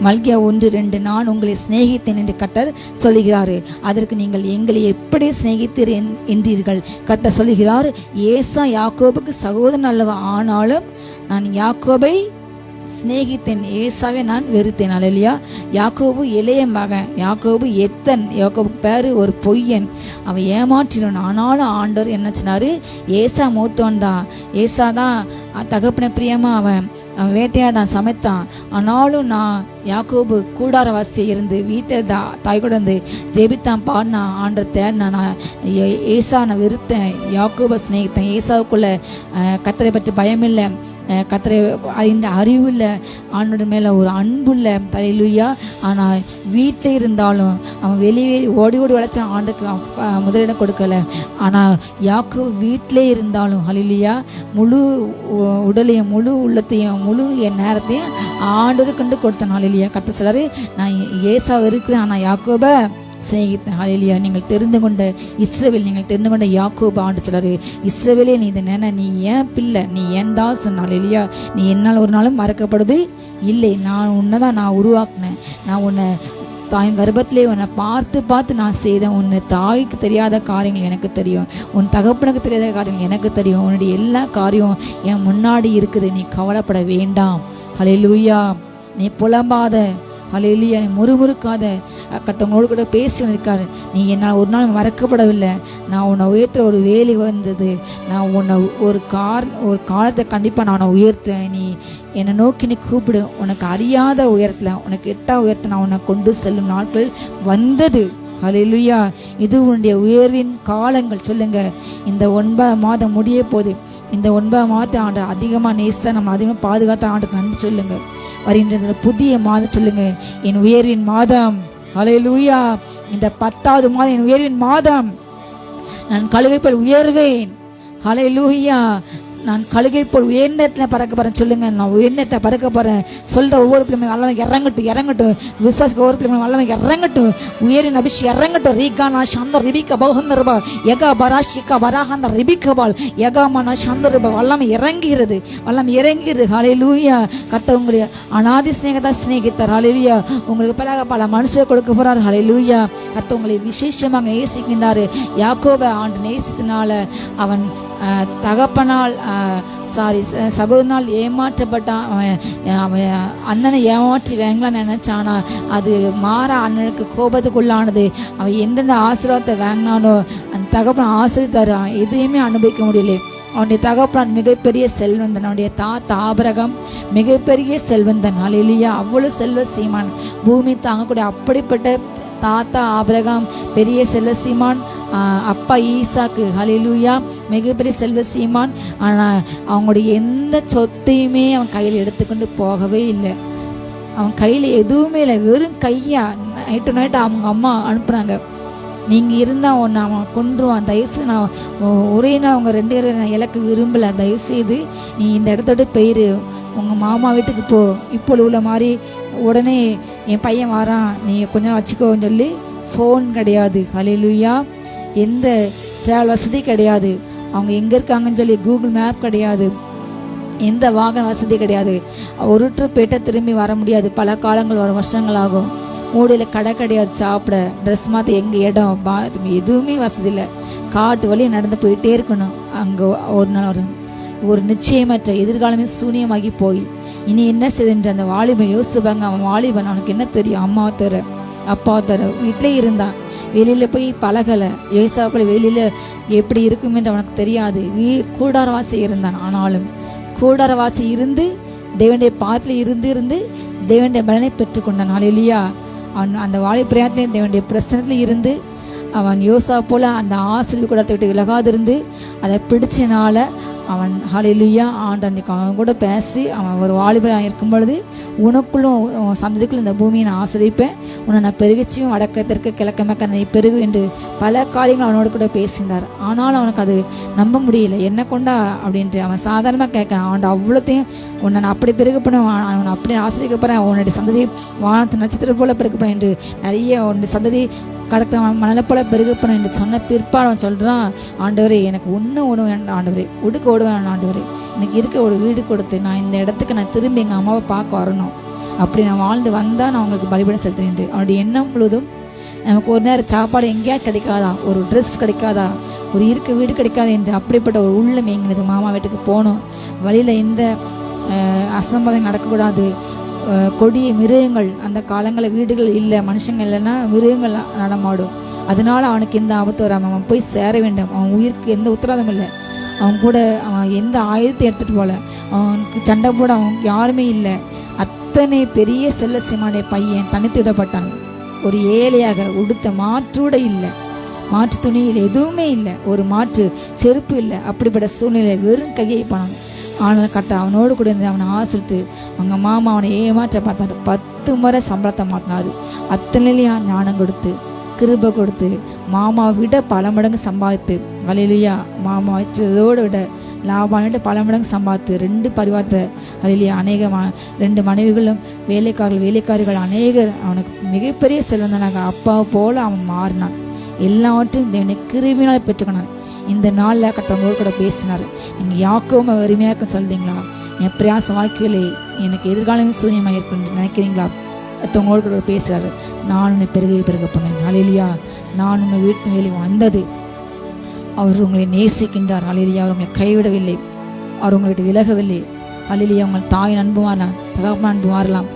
மல்கியா 1:2 நான் உங்களை சிநேகித்தேன் என்று கர்த்தர் சொல்லுகிறாரு. அதற்கு நீங்கள் எங்களை எப்படி சிநேகித்தீர் என்றீர்கள். கர்த்தர் சொல்லுகிறார், ஏசா யாக்கோபுக்கு சகோதரன் அல்லவா, ஆனாலும் நான் யாக்கோபை சிநேகித்தேன், ஏசாவை நான் வெறுத்தேன். அல்லேலூயா. யாக்கோபு இளைய மகன், யாக்கோபு எத்தன், யாக்கோபு பேரு ஒரு பொய்யன், அவன் ஏமாற்றினவன். ஆனாலும் ஆண்டவர் என்ன சொன்னாரு, ஏசா மூத்தவன் தான், ஏசா தான் தகப்பன பிரியமா அவன் வேட்டையாடான், சமைத்தான். ஆனாலும் நான் யாக்கோபு கூடாரவாசி இருந்து வீட்டை தாய் கூட இருந்து ஜெபித்தான், பாடினான், ஆண்டர் தேடினான். நான் ஏசா நான் வெறுத்தேன், யாக்கோபை சிநேகித்தேன். ஏசாவுக்குள்ள கர்த்தரை பற்றி பயமில்லை, கர்த்தரை இந்த அறிவுள்ள, ஆண்டோட மேல ஒரு அன்புள்ள. ஹல்லேலூயா. ஆனால் வீட்டில் இருந்தாலும் அவன் வெளியே ஓடி உழைச்சான், ஆண்டுக்கு முதலிடம் கொடுக்கல. ஆனால் யாக்கோபு வீட்டிலே இருந்தாலும் ஹல்லேலூயா முழு உடலையும் முழு உள்ளத்தையும் முழு என் நேரத்தையும் ஆண்டது கண்டு கொடுத்தான். ஹல்லேலூயா. கர்த்தர் சொல்றாரு, நான் ஏசா இருக்கிறேன், ஆனால் யாக்கோபை சிநேகித்தேன். ஹல்லேலூயா. நீங்கள் தெரிந்து கொண்ட இஸ்ரவேல், நீங்கள் தெரிந்து கொண்ட யாக்கோபு. ஆண்டு சொல்றாரு, இஸ்ரவேலே நீ இதை நினை, நீ ஏன் பிள்ளை, நீ ஏன் தாசன். ஹல்லேலூயா. நீ என்னால் ஒரு நாளும் மறக்கப்படுது இல்லை. நான் உன்னைதான் நான் உருவாக்குனேன், நான் உன்னை தாயின் கர்ப்பத்திலே உன்னை பார்த்து நான் செய்தேன். உன்னை தாய்க்கு தெரியாத காரியங்கள் எனக்கு தெரியும், உன் தகப்பனுக்கு தெரியாத காரியங்கள் எனக்கு தெரியும். உன்னுடைய எல்லா காரியம் என் முன்னாடி இருக்குது, நீ கவலைப்பட வேண்டாம். ஹல்லேலூயா. நீ புலம்பாத. ஹல்லேலூயா. நீ முறுமுறுக்காத. கத்தவங்களோடு கூட பேசி இருக்காரு, நீ என்னால் ஒரு நாள் மறக்கப்படவில்லை, நான் உன்னை உயர்த்த ஒரு வேலை வந்தது, நான் உன்னை ஒரு காலத்தை கண்டிப்பாக நான் உன்னை உயர்த்துவேன். நீ என்னை நோக்கி நீ கூப்பிடு, உனக்கு அறியாத உயரத்தில், உனக்கு எட்டா உயரத்தை நான் உன்னை கொண்டு செல்லும் நாட்கள் வந்தது. ஹல்லேலூயா. இது உன்னுடைய உயர்வின் காலங்கள். சொல்லுங்க, இந்த 9 மாதம் முடிய போது, இந்த 9 மாதத்தை ஆண்டு அதிகமாக நேச நம்ம அதிகமாக பாதுகாத்த ஆண்டுக்கு நன்றி சொல்லுங்க. வருகின்ற புதிய மாதம் சொல்லுங்க, என் உயர்வின் மாதம். ஹல்லேலூயா. இந்த 10வது மாதம் என் உயர்வின் மாதம், நான் கழுகை போல் உயர்வேன். ஹல்லேலூயா. நான் கழுகை போல் உயர்ந்த இடத்துல பறக்க போறேன். சொல்லுங்க, நான் உயர்ந்த இடத்துல பறக்க போறேன். சொல்ற ஒவ்வொரு பிள்ளைங்க அல்லவ இறங்கட்டும். விசுவாசிக்க ஒவ்வொரு பிள்ளைங்க அல்லவ இறங்கட்டும். உயரின் அபிஷ் இறங்கட்டும். ரீகானா சந்த ரிபிக்க பௌஹந்தரபா யகா பராஷிகா பராஹந்த ரிபிக்கபால் யகாமனா சந்தரபா வல்லமை இறங்குகிறது. ஹல்லேலூயா. கர்த்தர் உங்களுடைய அநாதி சிநேகத்தை சிநேகித்தார். ஹல்லேலூயா. உங்களுக்கு பல மனுஷர் கொடுக்க போறார். ஹல்லேலூயா. கர்த்தர் உங்களை விசேஷமாக நேசிக்கின்றாரு. யாக்கோபை ஆண்டு நேசித்தனால அவன் தகப்பனால் சகோதரனால் ஏமாற்றப்பட்டான். அவன் அண்ணனை ஏமாற்றி வாங்கலான்னு நினைச்சானா, அது மாற அண்ணனுக்கு கோபத்துக்குள்ளானது. அவன் எந்தெந்த ஆசீர்வாதத்தை வாங்கினானோ அந்த தகப்பன் ஆசிரியர் எதையுமே அனுபவிக்க முடியல. அவனுடைய தகப்பன் மிகப்பெரிய செல்வந்தன். அவனுடைய தாத்தா ஆபிரகாம் மிகப்பெரிய செல்வந்தன். ஹல்லேலூயா. அவ்வளவு செல்வ சீமான், பூமி தாங்கக்கூடிய அப்படிப்பட்ட தாத்தா ஆபிரகாம் பெரிய செல்வ சீமான். அப்பா ஈசாக்கு ஹல்லேலூயா மிகப்பெரிய செல்வ சீமான். ஆனால் அவங்களுடைய எந்த சொத்தையுமே அவன் கையில் எடுத்துக்கொண்டு போகவே இல்லை. அவன் கையில் எதுவுமே இல்லை, வெறும் கையா. நைட்டு அவங்க அம்மா அனுப்புகிறாங்க, நீங்கள் இருந்தால் ஒன்று அவன் கொன்றுவான், தயவுசெய்து நான் ஒரே நாள் அவங்க 2 பேரும் நான் இலக்கு விரும்பலை, தயவுசெய்து நீ இந்த இடத்தோட போயிரு, உங்கள் மாமா வீட்டுக்கு போ, இப்போ உள்ள மாதிரி உடனே என் பையன் வரான், நீ கொஞ்ச நாள் வச்சுக்கோன்னு சொல்லி. ஃபோன் கிடையாது, ஹல்லேலூயா. எந்த ட்ராவல் வசதி கிடையாது. அவங்க எங்கே இருக்காங்கன்னு சொல்லி கூகுள் மேப் கிடையாது. எந்த வாகன வசதி கிடையாது. ஒரு ட்ரிப் போயிட்ட திரும்பி வர முடியாது. பல காலங்கள் வரும், வருஷங்கள் ஆகும். மூடையில் கடை கிடையாது, சாப்பிட ட்ரெஸ் மாற்ற எங்கள் இடம் எதுவுமே வசதி இல்லை. காட்டு வழியை நடந்து போயிட்டே இருக்கணும். அங்கே ஒரு நாள் ஒரு நிச்சயமற்ற எதிர்காலமே சூனியமாகி போய் இனி என்ன செய்துன்ற அந்த வாலிபன் யோசிப்பாங்க. அவன் வாலிபன், அவனுக்கு என்ன தெரியும்? அம்மாவை தர அப்பாவை தர வீட்டிலே இருந்தான். வெளியில் போய் பழகலை. ஏசாப்புல வெளியில் எப்படி இருக்குமென்று அவனுக்கு தெரியாது. கூடாரவாசி இருந்தான். ஆனாலும் கூடாரவாசி இருந்து தேவனுடைய பாத்தில இருந்து தேவனுடைய பலனை பெற்றுக்கொண்டான். ஹல்லேலூயா. அவன் அந்த வாலிபிரயாத்திலே தேவனுடைய பிரசனத்தில் இருந்து அவன் யோசா போல அந்த ஆசீர்வாத கூடாரத்தை விட்டு விலகாதிருந்து அதை பிடிச்சனால அவன் ஹல்லேலூயா அன்னைக்கு அவன் கூட பேசி அவன் ஒரு வாலிபராக இருக்கும் பொழுது, உனக்குள்ளும் சந்ததிக்குள்ள இந்த பூமியை நான் ஆசிரியப்பேன், உன்னை நான் பெருகிச்சியும் வடக்கத்திற்கு கிழக்கமக்க நீ பெருகு என்று பல காரியங்கள் அவனோட கூட பேசினார். ஆனாலும் அவனுக்கு அது நம்ப முடியல. என்ன கொண்டா அப்படின்ட்டு அவன் சாதாரணமாக கேட்க, அவன் அவ்வளோத்தையும் உன்னை நான் அப்படி பெருகப்பேன், அவனை அப்படி ஆசிரியக்கப்பறேன், உன்னுடைய சந்ததி வானத்து நட்சத்திரம் போல பெருக்கப்பேன் என்று நிறைய உன்னுடைய சந்ததி கடக்க மணலை போல பெருகப்பணும் என்று சொன்ன பிற்பாடு அவன் சொல்கிறான், ஆண்டவரே எனக்கு ஒன்று வேண்டாம் ஆண்டவரே, உடுக்க ஓடுவேன் ஆண்டவரே, எனக்கு இருக்க ஒரு வீடு கொடுத்து நான் இந்த இடத்துக்கு நான் திரும்பி எங்கள் அம்மாவை பார்க்க வரணும், அப்படி நான் வாழ்ந்து வந்தால் நான் அவங்களுக்கு பலிபீடம் செலுத்துறேன். அவனுடைய எண்ணம் முழுதும் நமக்கு ஒரு நேரம் சாப்பாடு எங்கேயாவது கிடைக்காதா, ஒரு ட்ரெஸ் கிடைக்காதா, ஒரு இருக்க வீடு கிடைக்காது என்று அப்படிப்பட்ட ஒரு உள்ளம் எங்கினது. மாமா வீட்டுக்கு போகணும், வழியில் எந்த அசம்பாதம் நடக்கக்கூடாது, கொடிய மிருகங்கள் அந்த காலங்களில் வீடுகள் இல்லை, மனுஷங்க இல்லைன்னா மிருகங்கள் நடமாடும், அதனால அவனுக்கு எந்த ஆபத்து வராமல் அவன் போய் சேர வேண்டும். அவன் உயிருக்கு எந்த உத்தரவாதம் இல்லை. அவன் கூட அவன் எந்த ஆயுதத்தை எடுத்துகிட்டு போகல, அவனுக்கு சண்டை போட அவனுக்கு யாருமே இல்லை. அத்தனை பெரிய செல்ல சீமானுடைய பையன் தனித்து விடப்பட்டான். ஒரு ஏழையாக உடுத்த மாற்றூட இல்லை, மாற்று துணியில் எதுவுமே இல்லை, ஒரு மாற்று செருப்பு இல்லை. அப்படிப்பட்ட சூழ்நிலை வெறும் கையை போனான். ஆனால் கட்ட அவனோடு கூட இருந்து அவனை ஆசிரித்து அவங்க மாமா அவனை ஏமாற்ற பார்த்தாரு. 10 முறை சம்பளத்தை மாட்டினாரு. அத்தனையிலையும் ஞானம் கொடுத்து கிருபை கொடுத்து மாமாவை விட பல மடங்கு சம்பாதித்து, ஹல்லேலூயா, மாமா வச்சதோடு விட லாபானிட்டு பல மடங்கு சம்பாதித்து 2 பரிவாரத்தை ஹல்லேலூயா அநேக 2 மனைவிகளும் வேலைக்காரிகள் அநேகர் அவனுக்கு மிகப்பெரிய செல்வந்தனாக அப்பாவை போல அவன் மாறினான். எல்லாவற்றையும் தேவனை கிருபையினால் பெற்றுக்கொண்டான். இந்த நாளில் கட்டவங்களோடு கூட பேசினார். நீங்கள் யாக்கோபு வறுமையாக இருக்குன்னு சொல்கிறீங்களா? என் பிரயாச வாழ்க்கையிலே எனக்கு எதிர்காலமே சூன்யமாக இருக்குன்னு நினைக்கிறீங்களா? மற்றவங்களோடு கூட பேசுகிறாரு. நான் உன்னை பெருக பண்ணேன், ஹல்லேலூயா, நான் உன்னை வீட்டு வேலை வந்தது. அவர் உங்களை நேசிக்கின்றார், ஹல்லேலூயா, அவர் உங்களை கைவிடவில்லை, அவர் உங்களை விட்டு விலகவில்லை, ஹல்லேலூயா. உங்கள் தாயின் அன்பு மாறலாம், தகப்பன் அன்பு மாறலாம்,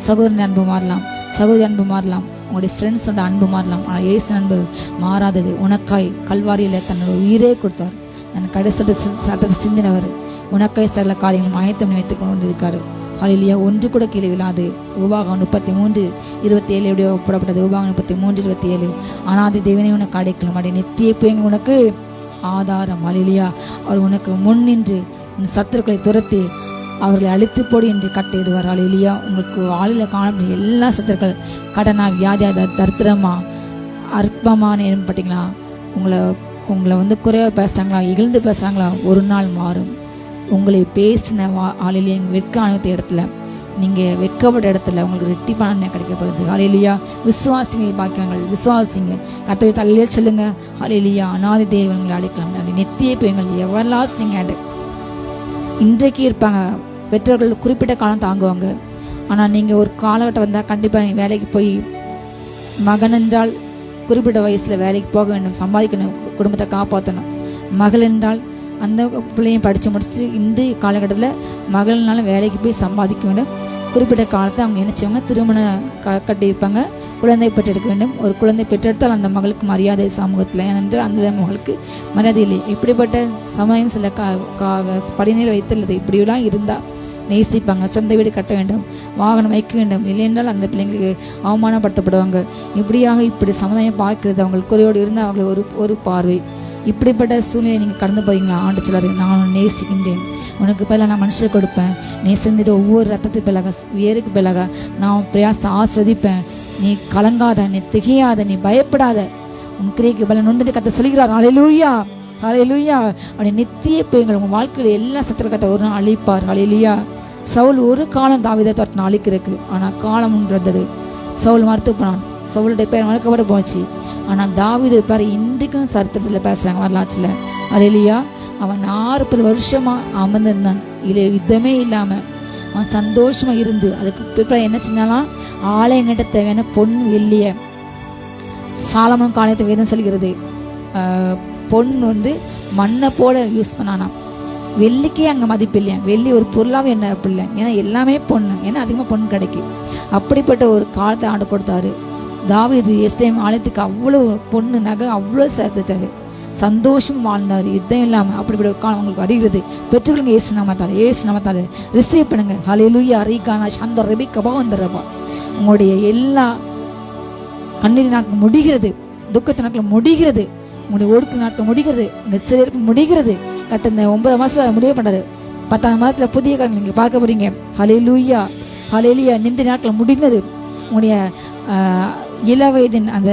சகோதரன் அன்பு மாறலாம், சகோதரி அன்பு மாறலாம், உங்களுடைய ஃப்ரெண்ட்ஸோட அன்பு மாறலாம். ஆனால் இயேசு அன்பு மாறாதது. உனக்காய் கல்வாரியில் தன்னோட உயிரே கொடுத்தார், தன் கடைசி சட்டத்தை சிந்தினவர், உனக்காய் சகல காரியங்களும் ஆயத்தம் வைத்துக் கொண்டு இருக்காரு. ஹல்லேலூயா. ஒன்று கூட கீழே விழாது. உபாகம் 33:27 ஒப்படப்பட்டது. உபாகம் 33:27. அனாதி தேவனே உனக்கு அடைக்கலம், அடைய நித்திய பேங்க உனக்கு ஆதாரம். ஹல்லேலூயா. அவர் உனக்கு முன் நின்று உன் சத்துருக்களை துரத்தி அவர்களை அழித்து போடு என்று கட்டையிடுவார். ஹல்லேலூயா. உங்களுக்கு ஆளில் காணப்படும் எல்லா சத்துருக்கள், கடனா, வியாதியா, தரித்திரமா, அற்பமான பார்த்தீங்களா, உங்களை குறைவாக பேசுகிறாங்களா, இகழ்ந்து பேசுகிறாங்களா, ஒரு நாள் மாறும். உங்களை பேசின ஹல்லேலூயா வெட்க அனுபவத்த இடத்துல, நீங்கள் வெட்கப்பட்ட இடத்துல உங்களுக்கு ரெட்டிப்பான கிடைக்க போகுது. ஹல்லேலூயா. விசுவாசிங்க, பாக்கியங்கள் விசுவாசிங்க, கர்த்தரை தலையிலே சொல்லுங்க, ஹல்லேலூயா. அநாதி தேவங்களை அழைக்கலாம், நெத்தியே போய்கள் எவர்லாஸ்டிங் ஆட். இன்றைக்கு இருப்பாங்க பெற்றோர்கள், குறிப்பிட்ட காலம் தாங்குவாங்க. ஆனால் நீங்கள் ஒரு காலகட்டம் வந்தால் கண்டிப்பாக நீங்கள் வேலைக்கு போய், மகன் என்றால் குறிப்பிட்ட வயசில் வேலைக்கு போக வேண்டும், சம்பாதிக்கணும், குடும்பத்தை காப்பாற்றணும். மகள் என்றால் அந்த பிள்ளையும் படித்து முடிச்சுட்டு இன்றைய காலகட்டத்தில் மகள்னாலும் வேலைக்கு போய் சம்பாதிக்க வேண்டும். குறிப்பிட்ட காலத்தை அவங்க நினைச்சவங்க திருமணம் கட்டி வைப்பாங்க, குழந்தை பெற்றெடுக்க வேண்டும். ஒரு குழந்தை பெற்றெடுத்தால் அந்த மகளுக்கு மரியாதை சமூகத்தில், ஏனென்றால் அந்த மகளுக்கு மரியாதை இல்லை. இப்படிப்பட்ட சமயம் சில படிநிலை வைத்துள்ளது. இப்படியெல்லாம் இருந்தால் நேசிப்பாங்க. சொந்த வீடு கட்ட வேண்டும், வாகனம் வைக்க வேண்டும், இல்லையென்றால் அந்த பிள்ளைங்களுக்கு அவமானப்படுத்தப்படுவாங்க. இப்படி சமுதாயம் பார்க்கிறது. அவங்களுக்கு குறையோடு இருந்தால் அவங்களுக்கு ஒரு பார்வை. இப்படிப்பட்ட சூழ்நிலை நீங்கள் கடந்து போறீங்களா? ஆண்டு சொல்றாரு, நான் நேசிக்கின்றேன், உனக்கு பிள்ளை நான் மனுஷரை கொடுப்பேன், நீ செஞ்சுட்டு ஒவ்வொரு ரத்தத்துக்கு பிள்ளைக வேருக்கு பிள்ளைக நான் பிரயாசம் ஆஸ்வதிப்பேன், நீ கலங்காத, நீ திகையாத, நீ பயப்படாத, உன் கிரியைக்கு பலன் உண்டு கத்த சொல்கிறார். ஹல்லேலூயா, ஹல்லேலூயா. அப்படி நித்திய பேய்கள் உங்கள் வாழ்க்கையில் எல்லா சத்திர கத்தை ஒரு நாள் அழிப்பார். ஹல்லேலூயா. சவுல் ஒரு காலம் தாவீதை தோற்று அழிக்கிறதுக்கு, ஆனால் காலம் இருந்தது. சவுல் மறுத்து போனான். சவுளுடைய பேர் மறுக்கப்பட போச்சு. ஆனால் தாவீது பேர் இன்றைக்கும் சரித்திரத்தில் பேசுறாங்க, வரலாற்றில். ஹல்லேலூயா. அவன் 40 வருஷமா அமர்ந்திருந்தான், யுத்தமே இல்லாம அவன் சந்தோஷமா இருந்து, அதுக்கு பிற்பாடு என்ன செஞ்சாலாம், ஆலயங்கிட்ட தேவையான பொன் வெள்ளிய சாலமோன் காலத்தை வேதம் சொல்கிறது, பொன் மண்ணை போல யூஸ் பண்ணானாம். வெள்ளிக்கே அங்கே மதிப்பு இல்லையா, வெள்ளி ஒரு பொருளாவே என்ன இல்லை, ஏன்னா எல்லாமே பொண்ணு, ஏன்னா அதிகமாக பொண்ணு கிடைக்கும். அப்படிப்பட்ட ஒரு காலத்தை ஆண்டு கொடுத்தாரு. தாவீது எஸ்டேம் ஆலயத்துக்கு அவ்வளோ பொண்ணு நகை அவ்வளோ சேர்த்துச்சாரு, சந்தோஷம் வாழ்ந்தார், யுத்தம் இல்லாமல். அப்படிப்பட்ட ஒரு காலம் உங்களுக்கு வருகிறது. பெற்றுக்கொள்ளுங்க, ஏசு நாமத்தால ரிசீவ் பண்ணுங்க. ஹல்லேலூயா. ரீகானா சந்த ரெபிகா பவந்தரபா. உங்களுடைய எல்லா கண்ணீர் நாட்கள் முடிகிறது, துக்கத்து நாட்கள் முடிகிறது, உங்களுடைய ஒடுக்கு நாட்கள் முடிகிறது, உங்களுடைய சிறப்பு முடிகிறது. கட்ட இந்த 9 மாதம் முடிவு பண்ணாரு, 10ஆம் மாதத்தில் புதிய காரியங்கள் நீங்கள் பார்க்க போறீங்க. ஹல்லேலூயா, ஹல்லேலூயா. நின்ற நாட்கள் முடிந்தது. உங்களுடைய இள வயதின் அந்த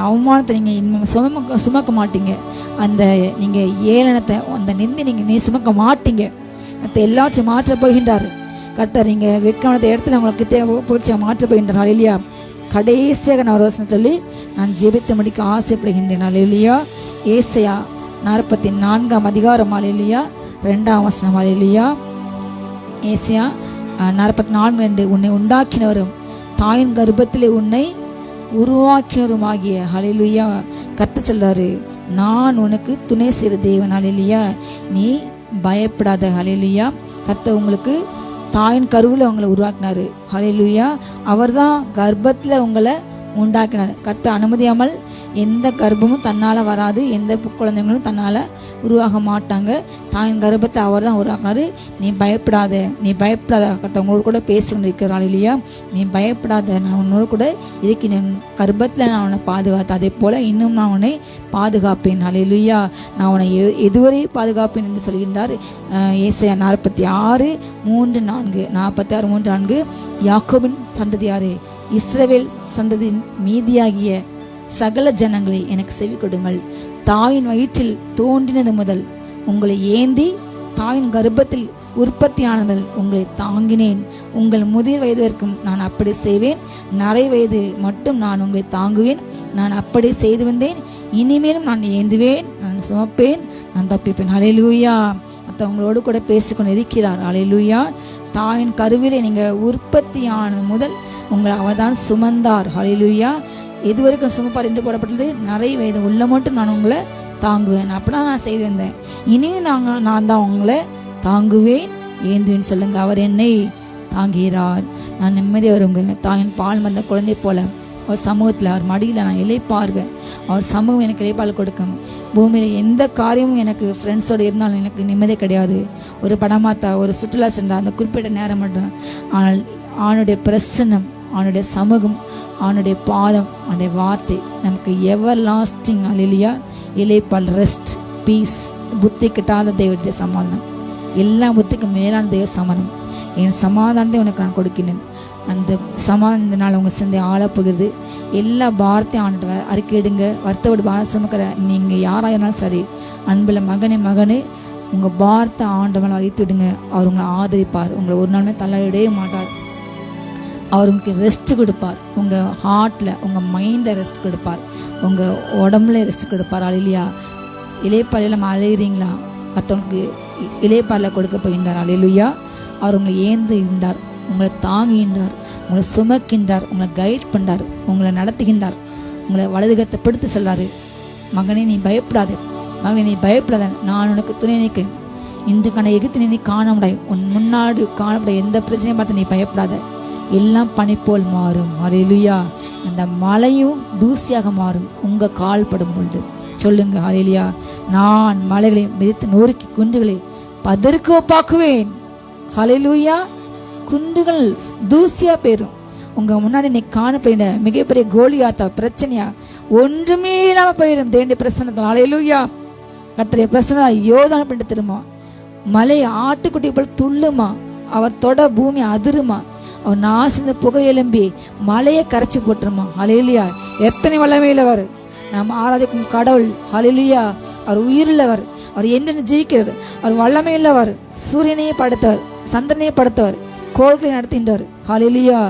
அவமானத்தை நீங்கள் சுமக்க மாட்டீங்க. அந்த நீங்கள் ஏளனத்தை, அந்த நிந்தை நீங்கள் சுமக்க மாட்டீங்க. மற்ற எல்லாத்தையும் மாற்ற போகின்றார் கர்த்தர். நீங்கள் வெட்கமானத்தை இடத்துல உங்களுக்கு போச்சு மாற்ற போகின்றார். ஹல்லேலூயா. கடைசியாக நான் ஒரு வசனம் சொல்லி நான் ஜெபித்து முடிக்க ஆசைப்படுகின்றேன். ஹல்லேலூயா. ஏசாயா 44ஆம் அதிகாரம். ஹல்லேலூயா. 2ஆம் வசனம். ஹல்லேலூயா. ஏசாயா 44:2. உன்னை உண்டாக்கினவரும் தாயின் கர்ப்பத்திலே உன்னை உருவாக்கினருமாகிய, ஹல்லேலூயா, கர்த்தர் சொல்றாரு, நான் உனக்கு துணை செய்கிற தேவன். ஹல்லேலூயா. நீ பயப்படாத. ஹல்லேலூயா. கர்த்தர் உங்களுக்கு தாயின் கருவில் உங்களை உருவாக்கினாரு. ஹல்லேலூயா. அவர் தான் கர்ப்பத்தில் உங்களை உண்டாக்கினார். கர்த்தர் அனுமதியாமல் எந்த கர்ப்பமும் தன்னால் வராது, எந்த குழந்தைங்களும் தன்னால் உருவாக மாட்டாங்க. தாயின் கர்ப்பத்தை அவர் தான் உருவாக்கினாரு. நீ பயப்படாத, நீ பயப்படாத. கர்த்தர் உங்களோட கூட பேசிக்கொண்டிருக்கிறாள். இல்லையா? நீ பயப்படாத, நான் உன்னோட கூட இருக்கிறேன். கர்ப்பத்தில் நான் உன்னை பாதுகாத்தேன், அதே போல் இன்னும் நான் உன்னை பாதுகாப்பேன். ஹல்லேலூயா. நான் உன்னை எதுவரை பாதுகாப்பேன் என்று சொல்கின்றார். ஏசாயா 46:3-4. 46:3-4. யாக்கோபின் சந்ததியாரே, இஸ்ரவேல் சந்ததியின் மீதியாகிய சகல ஜனங்களை எனக்கு செவி கொடுங்கள். தாயின் வயிற்றில் தோன்றினது முதல் உங்களை ஏந்தி தாயின் கர்ப்பத்தில் உற்பத்தியானவர்கள் உங்களை தாங்கினேன். உங்கள் முதிர் வயது வரைக்கும் நான் அப்படி செய்வேன், நரை வயது மட்டும் நான் உங்களை தாங்குவேன். நான் அப்படி செய்து வந்தேன், இனிமேலும் நான் ஏந்துவேன், நான் சுமப்பேன், நான் தப்பிப்பேன். ஹல்லேலூயா. உங்களோடு கூட பேசிக்கொண்டு இருக்கிறார். ஹல்லேலூயா. தாயின் கருவிலே நீங்க உற்பத்தியானது முதல் உங்களை அவர் தான் சுமந்தார். ஹல்லேலூயா. எதுவரைக்கும் சுமப்பார் என்று போடப்பட்டது, நிறைய வயது உள்ள மட்டும் நான் உங்களை தாங்குவேன். அப்படின்னா நான் செய்து வந்தேன், இனியும் நான் தான் உங்களை தாங்குவேன், ஏந்துவேன் சொல்லுங்க. அவர் என்னை தாங்குகிறார். நான் நிம்மதியாக வருங்க. தாயின் பால் வந்த குழந்தை போல அவர் சமூகத்தில், அவர் மடியில் நான் இளைப்பாருவேன். அவர் சமூகம் எனக்கு இளைப்பால் கொடுக்கும். பூமியில் எந்த காரியமும் எனக்கு ஃப்ரெண்ட்ஸோடு இருந்தாலும் எனக்கு நிம்மதி கிடையாது. ஒரு படமாத்தா, ஒரு சுற்றுலா சென்றால் அந்த குறிப்பிட்ட நேரம் மட்டும். ஆனால் அவனுடைய பிரசன்னம், அவனுடைய சமூகம், அவனுடைய பாதம், அவனுடைய வார்த்தை நமக்கு எவர் லாஸ்டிங். ஹல்லேலூயா. இளைப்பால், ரெஸ்ட், பீஸ். புத்தி கிட்டாத தேவனுடைய சமாதானம், எல்லா புத்திக்கும் மேலான தேவ சமாதானம். என் சமாதானத்தை உனக்கு நான் கொடுக்கின்றேன். அந்த சமாதானத்தினால் உங்கள் சிந்தை ஆளப்போகிறது. எல்லா பாரத்தையும் ஆண்டு அறிக்கையிடுங்க. வருத்தோடு பாரம் சுமக்கிற நீங்கள் யாராக இருந்தாலும் சரி, அன்பில் மகனே உங்கள் பாரத்தை ஆண்டவனை வைத்து விடுங்க. அவர் உங்களை ஆதரிப்பார். உங்களை ஒரு நாளுமே தள்ளிடவே மாட்டார். அவர் உங்களுக்கு ரெஸ்ட் கொடுப்பார். உங்கள் ஹார்ட்டில், உங்கள் மைண்டில் ரெஸ்ட் கொடுப்பார். உங்கள் உடம்புல ரெஸ்ட் கொடுப்பார். ஹல்லேலூயா. இளைப்பாறையில் அலைகிறீங்களா? கர்த்தருக்கு இளைப்பாறையில் கொடுக்க போகின்றார். ஹல்லேலூயா. அவர் உங்களை ஏந்து இருந்தார், உங்களை தாங்குகின்றார், உங்களை சுமக்கின்றார், உங்களை கைட் பண்ணுறார், உங்களை நடத்துகின்றார், உங்களை வலதுகத்தை பிடித்து செல்றாரு. மகனே நீ பயப்படாது, மகனே நீ பயப்படாத, நான் உனக்கு துணை நிற்கிறேன். இன்றுக்கான எகிப்து நீ காண முடியாது. உன் முன்னாடி காணப்பட எந்த பிரச்சனையும் பார்த்து நீ பயப்படாத. எல்லாம் பனி போல் மாறும். ஹல்லேலூயா. அந்த மலையும் தூசியாக மாறும் உங்க கால் படும் பொழுது. சொல்லுங்க ஹல்லேலூயா. நான் மலைகளை மிதித்து நொறுக்கி குன்றுகளை பதருக்கு ஒப்பாக்குவேன். ஹல்லேலூயா. குன்றுகள் தூசியா போயிரும். உங்க முன்னாடி நீ காணப்படுகிற மிகப்பெரிய கோலியாத்தா பிரச்சனையா ஒன்றுமே இல்லாம போயிடும் தேவனுடைய பிரசன்னத்தால். ஹல்லேலூயா. கர்த்தருடைய பிரசன்ன யோர்தான் பண்ணிட்டு திரும்ப மலை ஆட்டுக்குட்டி போல் துள்ளுமா, அவர் தொட பூமி அதிருமா, அவர் நாசின புகை எழும்பி மலையை கரைச்சி போட்டுருமா. ஹல்லேலூயா. எத்தனை வல்லமையுள்ளவர் நாம் ஆராதிக்கும் கடவுள். ஹல்லேலூயா. அவர் உயிருள்ளவர், அவர் என்றென்று ஜீவிக்கிறவர், அவர் வல்லமையுள்ளவர், சூரியனையே படைத்தவர், சந்திரனையே படைத்தவர், கோள்களை நடத்தின்றார். ஹல்லேலூயா.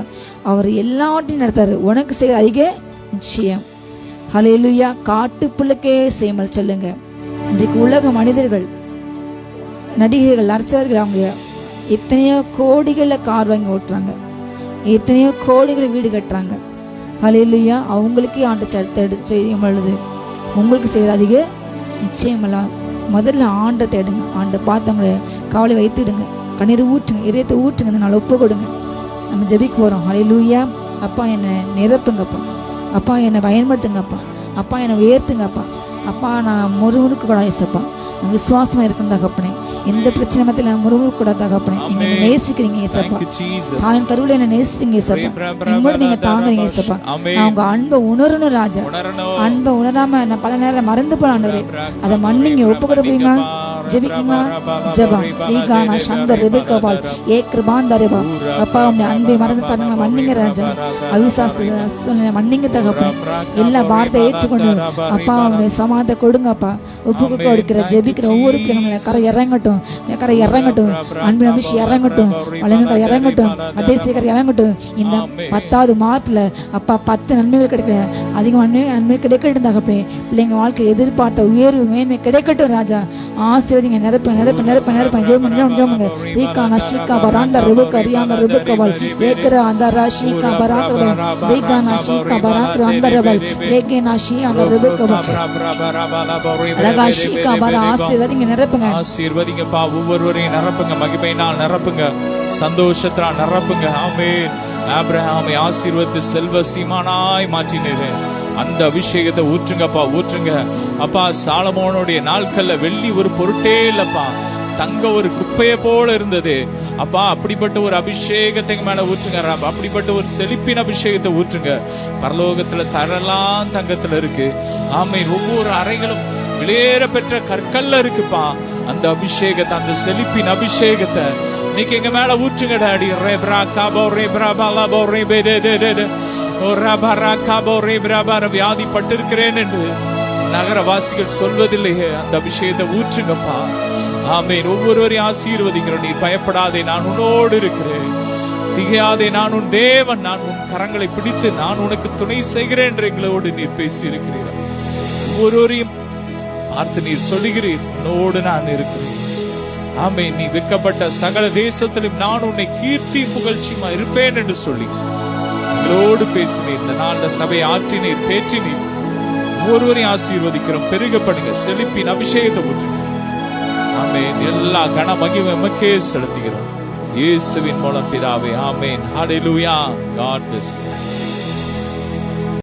அவர் எல்லாவற்றையும் நடத்தாரு. உனக்கு செய்ய அதிக நிச்சயம். ஹல்லேலூயா. காட்டுப்புள்ளுக்கே செய்யாமல் சொல்லுங்க. இன்றைக்கு உலக மனிதர்கள், நடிகர்கள், அரசியல்கள், அவங்க எத்தனையோ கோடிகள கார் வாங்கி ஓட்டுறாங்க, எத்தனையோ கோடிகள் வீடு கட்டுறாங்க. ஹல்லேலூயா. அவங்களுக்கே ஆண்டு செய்யும் பொழுது உங்களுக்கு செய்வது அதிக நிச்சயமெல்லாம். முதல்ல ஆண்டை தேடுங்க, ஆண்டை பார்த்தவங்களை கவலை வைத்துடுங்க, கண்ணீர் ஊற்றுங்க, இதயத்தை ஊற்றுங்க, இந்த நாள் ஒப்பு கொடுங்க. நம்ம ஜெபிக்க போகிறோம். ஹல்லேலூயா. அப்பா என்னை நிரப்புங்கப்பா, அப்பா என்னை பயன்படுத்துங்கப்பா, அப்பா என்னை உயர்த்துங்கப்பா, அப்பா நான் முறுமுறுக்க கூட ஏசப்பா, நான் விசுவாசமா இருக்கணும் தகப்பனே. எந்த பிரச்சனை மத்தியில் நான் முறுமுறுக்க கூட தகப்பனே. நீங்க என்னை நேசிக்கிறீங்க ஏசப்பா, தாயின் கருவில என்ன நேசிங்க ஏசப்பா, உங்களோட நீங்க தாங்குறீங்க ஏசப்பா. நான் உங்க அன்பை உணரணும் ராஜா. அன்பை உணராம நான் பல நேரம் மறந்து போலாண்டவரே, அதை மன்னிங்க. ஒப்பு கொடுப்பீங்களா? ஜெபிக்குமா? ஜெபம். ஈகானா சந்தர் ரெபேக்காபால் ஏ கிருபாந்தரேபா. அப்பா உங்க அன்பை மறந்து தரங்க, மன்னிங்க ராஜா. அவிசாச மன்னிங்க தகப்பனே. எல்லா வார்த்தையை ஏற்றுக்கொண்டு அப்பா உங்க சமாதத்தை கொடுங்கப்பா. ஒப்பு கொடுக்கிற ஜெபிக்கிற ஒவ்வொரு பிள்ளைங்களும் கரை இறங்கட்டும், கரை இறங்கட்டும், அன்பின் அபிஷேகம் இறங்கட்டும், வளமைக்கரை இறங்கட்டும், அதிசயக்கரை இறங்கட்டும். இந்த 10வது மாதத்துல அப்பா 10 நன்மைகள் கிடைக்கல, அதிகம் நன்மை கிடைக்கட்டும் தகப்பனே. பிள்ளைங்க வாழ்க்கை எதிர்பார்த்த உயர்வு மேன்மை கிடைக்கட்டும் ராஜா. ஆசீர்வதிங்க, நிரப்ப நிரப்ப நிரப்ப நிரப்ப. ஜெபம் ரீகானா ஷீகா பராந்த ரெபுக்கா ரியானா ரெபுக்கபால் ஏக்கர அந்த ராஷீகா பராக்ர ரீகானா ஷீகா பராக்ர அந்த ரெபல் ஏகேனா ஷீ அந்த ரெபுக்கபால் ரகா ஷீகா பரா. ஆசீர்வதிங்க, நிரப்புங்க, ஆசீர்வதிங்கப்பா. ஒவ்வொருவரையும் நிரப்புங்க, மகிமையினால் நிரப்புங்க, சந்தோஷத்தினால் நிரப்புங்க. ஆமென். ஆபிரகாமை ஆசீர்வதித்து செல்வ சீமானாய் மாற்றினீர். அந்த அபிஷேகத்தை ஊற்றுங்கப்பா, ஊற்றுங்க அப்பா. சாலமோனுடைய நாட்கள்ல வெள்ளி ஒரு பொருட்டே இல்லப்பா, தங்க ஒரு குப்பையை போல இருந்தது அப்பா. அப்படிப்பட்ட ஒரு அபிஷேகத்தை மேல ஊற்றுங்க, அப்படிப்பட்ட ஒரு செழிப்பின் அபிஷேகத்தை ஊற்றுங்க. பரலோகத்துல தரலாம் தங்கத்துல இருக்கு. ஆமென். ஒவ்வொரு அறைகளும் விலையேற பெற்ற கற்கள்ல இருக்குப்பா. அந்த அபிஷேகத்தை, அந்த செழிப்பின் அபிஷேகத்தை இன்னைக்கு எங்க மேல ஊற்றுங்க டாடி. வியாதிப்பட்டிருக்கிறேன் என்று நகரவாசிகள் சொல்வதில்லையே, அந்த அபிஷேகத்தை ஊற்றுங்கப்பா. ஆமென். ஒவ்வொருவரையும் ஆசீர்வதிக்கிறோம். நீ பயப்படாதே, நான் உன்னோடு இருக்கிறேன். திகையாதே, நான் உன் தேவன், நான் உன் கரங்களை பிடித்து நான் உனக்கு துணை செய்கிறேன் என்று எங்களோடு நீர் பேசி இருக்கிறீர். ஒவ்வொருவரையும் பார்த்து நீர் சொல்லுகிறீர், உன்னோடு நான் இருக்கிறேன். ஆமென். நீ விற்கப்பட்ட சகல தேசத்திலும் நான் உன்னை கீர்த்தி புகழ்ச்சியுமா இருப்பேன் என்று சொல்லி எங்களோடு பேசினீர். இந்த நாள்ல சபையை ஆற்றினீர், பேற்றினீர். ஒவ்வொருவரையும் ஆசீர்வதிக்கிறோம். பெருகப்படுங்க, செழிப்பின் அபிஷேகத்தை ஊற்றுங்க. ஆமென். எல்லா கன மகிமை உமக்கே செலுத்துகிறோம் இயேசுவின் மூலம் பிதாவே. ஆமென். ஹல்லேலூயா. God bless you.